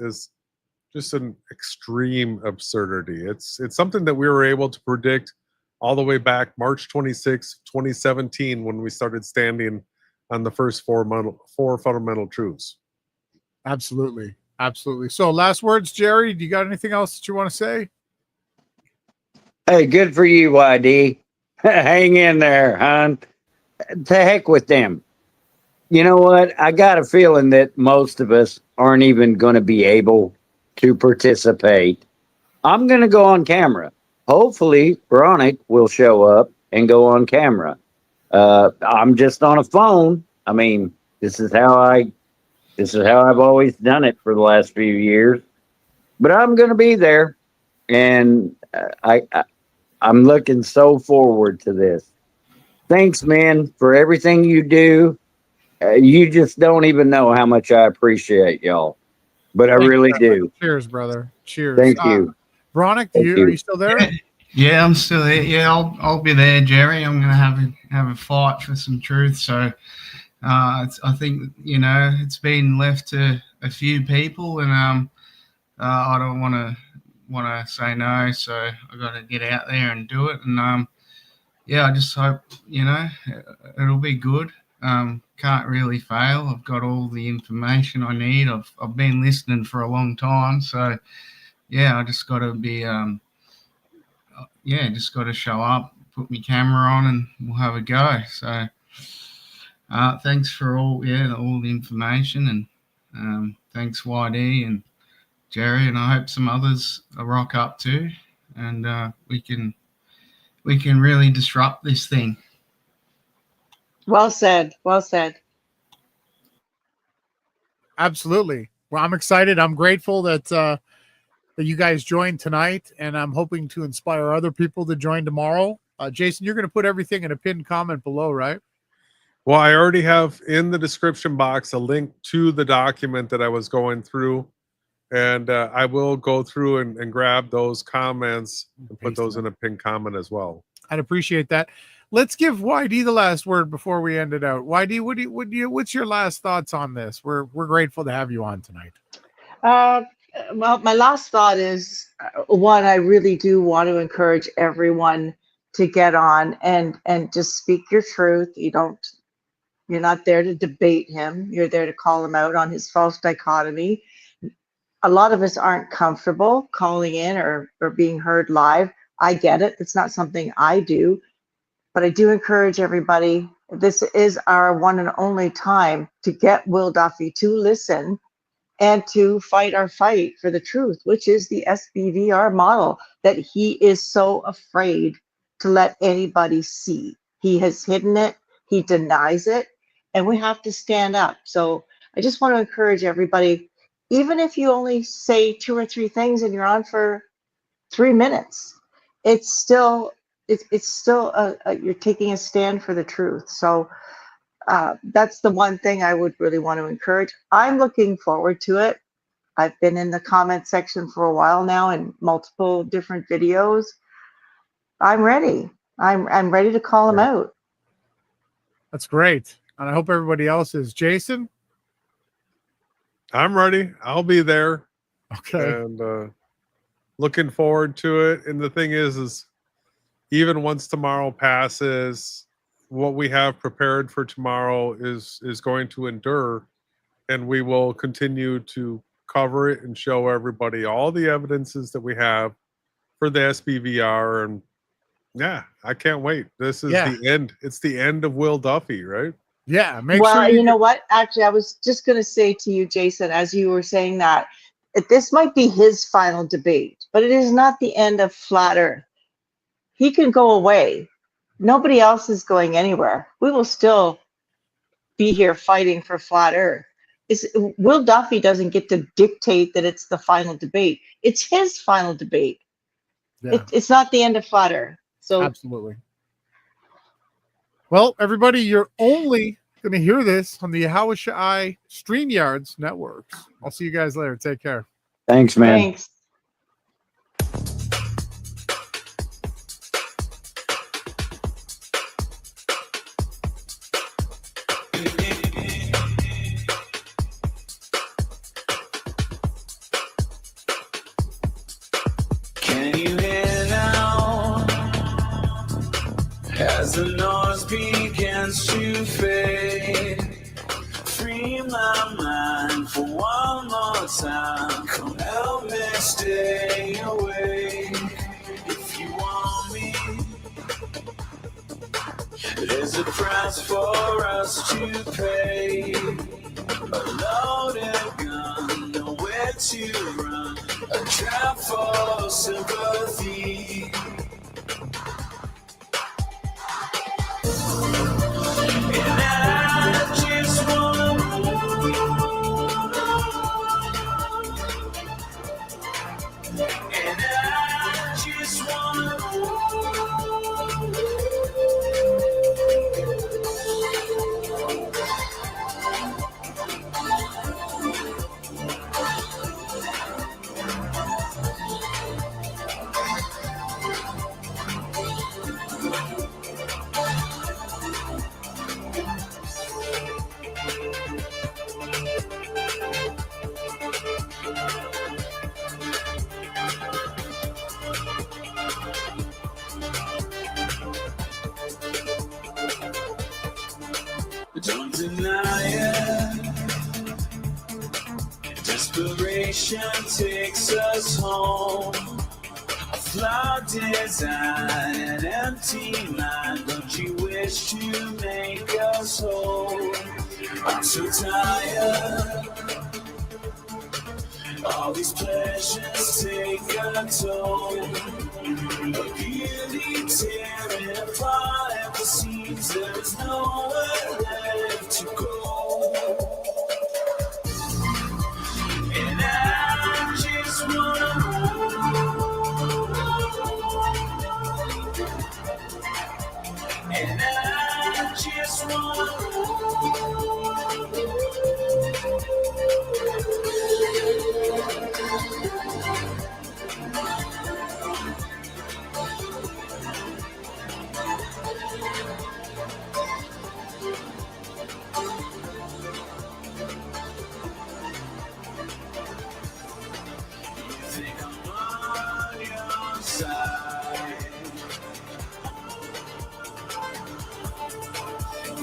just an extreme absurdity. It's something that we were able to predict all the way back March 26, 2017, when we started standing on the first four fundamental truths. Absolutely. Absolutely. So last words, Jerry, do you got anything else that you want to say? Hey, good for you, YD. Hang in there, hon. To heck with them. You know what? I got a feeling that most of us aren't even going to be able to participate. I'm going to go on camera. Hopefully, Veronica will show up and go on camera. I'm just on a phone. I mean, this is how I've always done it for the last few years. But I'm going to be there, and I'm looking so forward to this. Thanks, man, for everything you do. You just don't even know how much I appreciate y'all, but I really do. Cheers, brother. Cheers. Thank you. Veronica, are you still there? Yeah, I'm still there. Yeah, I'll be there, Jerry. I'm going to have a fight for some truth. So I think, it's been left to a few people, and I don't want to say no. So I got to get out there and do it. And I just hope it'll be good. Can't really fail. I've got all the information I need. I've been listening for a long time. So I just got to be just got to show up, put my camera on, and we'll have a go. So thanks for all the information, and thanks YD and Jerry, and I hope some others rock up too, and we can really disrupt this thing. Well said. Well said. Absolutely. Well, I'm excited. I'm grateful that you guys joined tonight, and I'm hoping to inspire other people to join tomorrow. Jason, you're going to put everything in a pinned comment below, right? Well, I already have in the description box a link to the document that I was going through, and I will go through and grab those comments and put those in a pinned comment as well. I'd appreciate that. Let's give YD the last word before we end it out. YD, what's your last thoughts on this? We're grateful to have you on tonight. Well, my last thought is one, I really do want to encourage everyone to get on and just speak your truth. You're not there to debate him. You're there to call him out on his false dichotomy. A lot of us aren't comfortable calling in or being heard live. I get it. It's not something I do, but I do encourage everybody. This is our one and only time to get Will Duffy to listen and to fight our fight for the truth, which is the SBVR model that he is so afraid to let anybody see. He has hidden it, he denies it, and we have to stand up. So I just want to encourage everybody, even if you only say 2 or 3 things and you're on for 3 minutes, it's still you're taking a stand for the truth. So that's the one thing I would really want to encourage. I'm looking forward to it. I've been in the comment section for a while now in multiple different videos. I'm ready. I'm ready to call him out. That's great. And I hope everybody else is. Jason? I'm ready. I'll be there. Okay. And looking forward to it. And the thing is even once tomorrow passes, what we have prepared for tomorrow is going to endure, and we will continue to cover it and show everybody all the evidences that we have for the SBVR. And I can't wait. This is the end. It's the end of Will Duffy, right? Yeah. Well, you know what? Actually, I was just going to say to you, Jason, as you were saying that, this might be his final debate, but it is not the end of Flat Earth. He can go away. Nobody else is going anywhere. We will still be here fighting for Flat Earth. Will Duffy doesn't get to dictate that it's the final debate. It's his final debate. Yeah. It's not the end of Flat Earth. So absolutely. Well, everybody, you're only going to hear this on the Hawashai StreamYards networks. I'll see you guys later. Take care. Thanks, man. Thanks. As the noise begins to fade, free my mind for one more time. Come help me stay awake. If you want me, there's a price for us to pay. A loaded gun, nowhere to run. A trap for sympathy. And I just wanna and I just wanna but don't deny it. Desperation takes us home. A flawed design, an empty mind. Don't you wish to make us whole? I'm so tired. All these pleasures take a toll. But beauty tearing apart at the seams. There's nowhere left to go. And I just wanna and I just wanna think I'm on your side.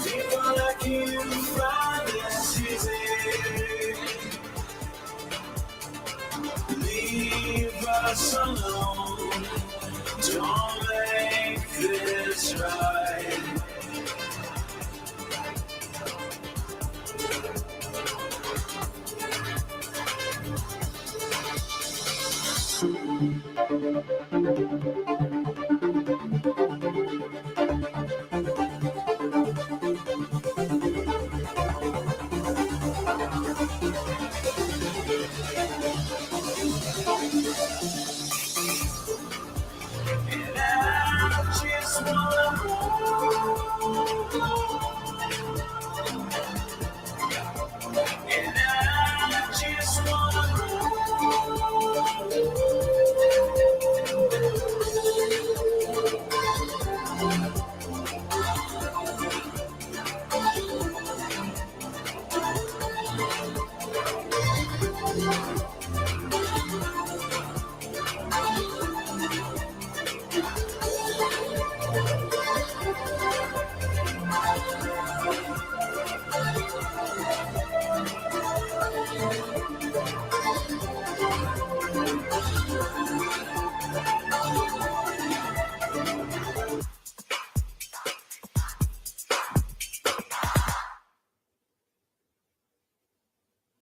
People like you find this easy. Leave us alone. Don't make this right. And I just wanna and I just wanna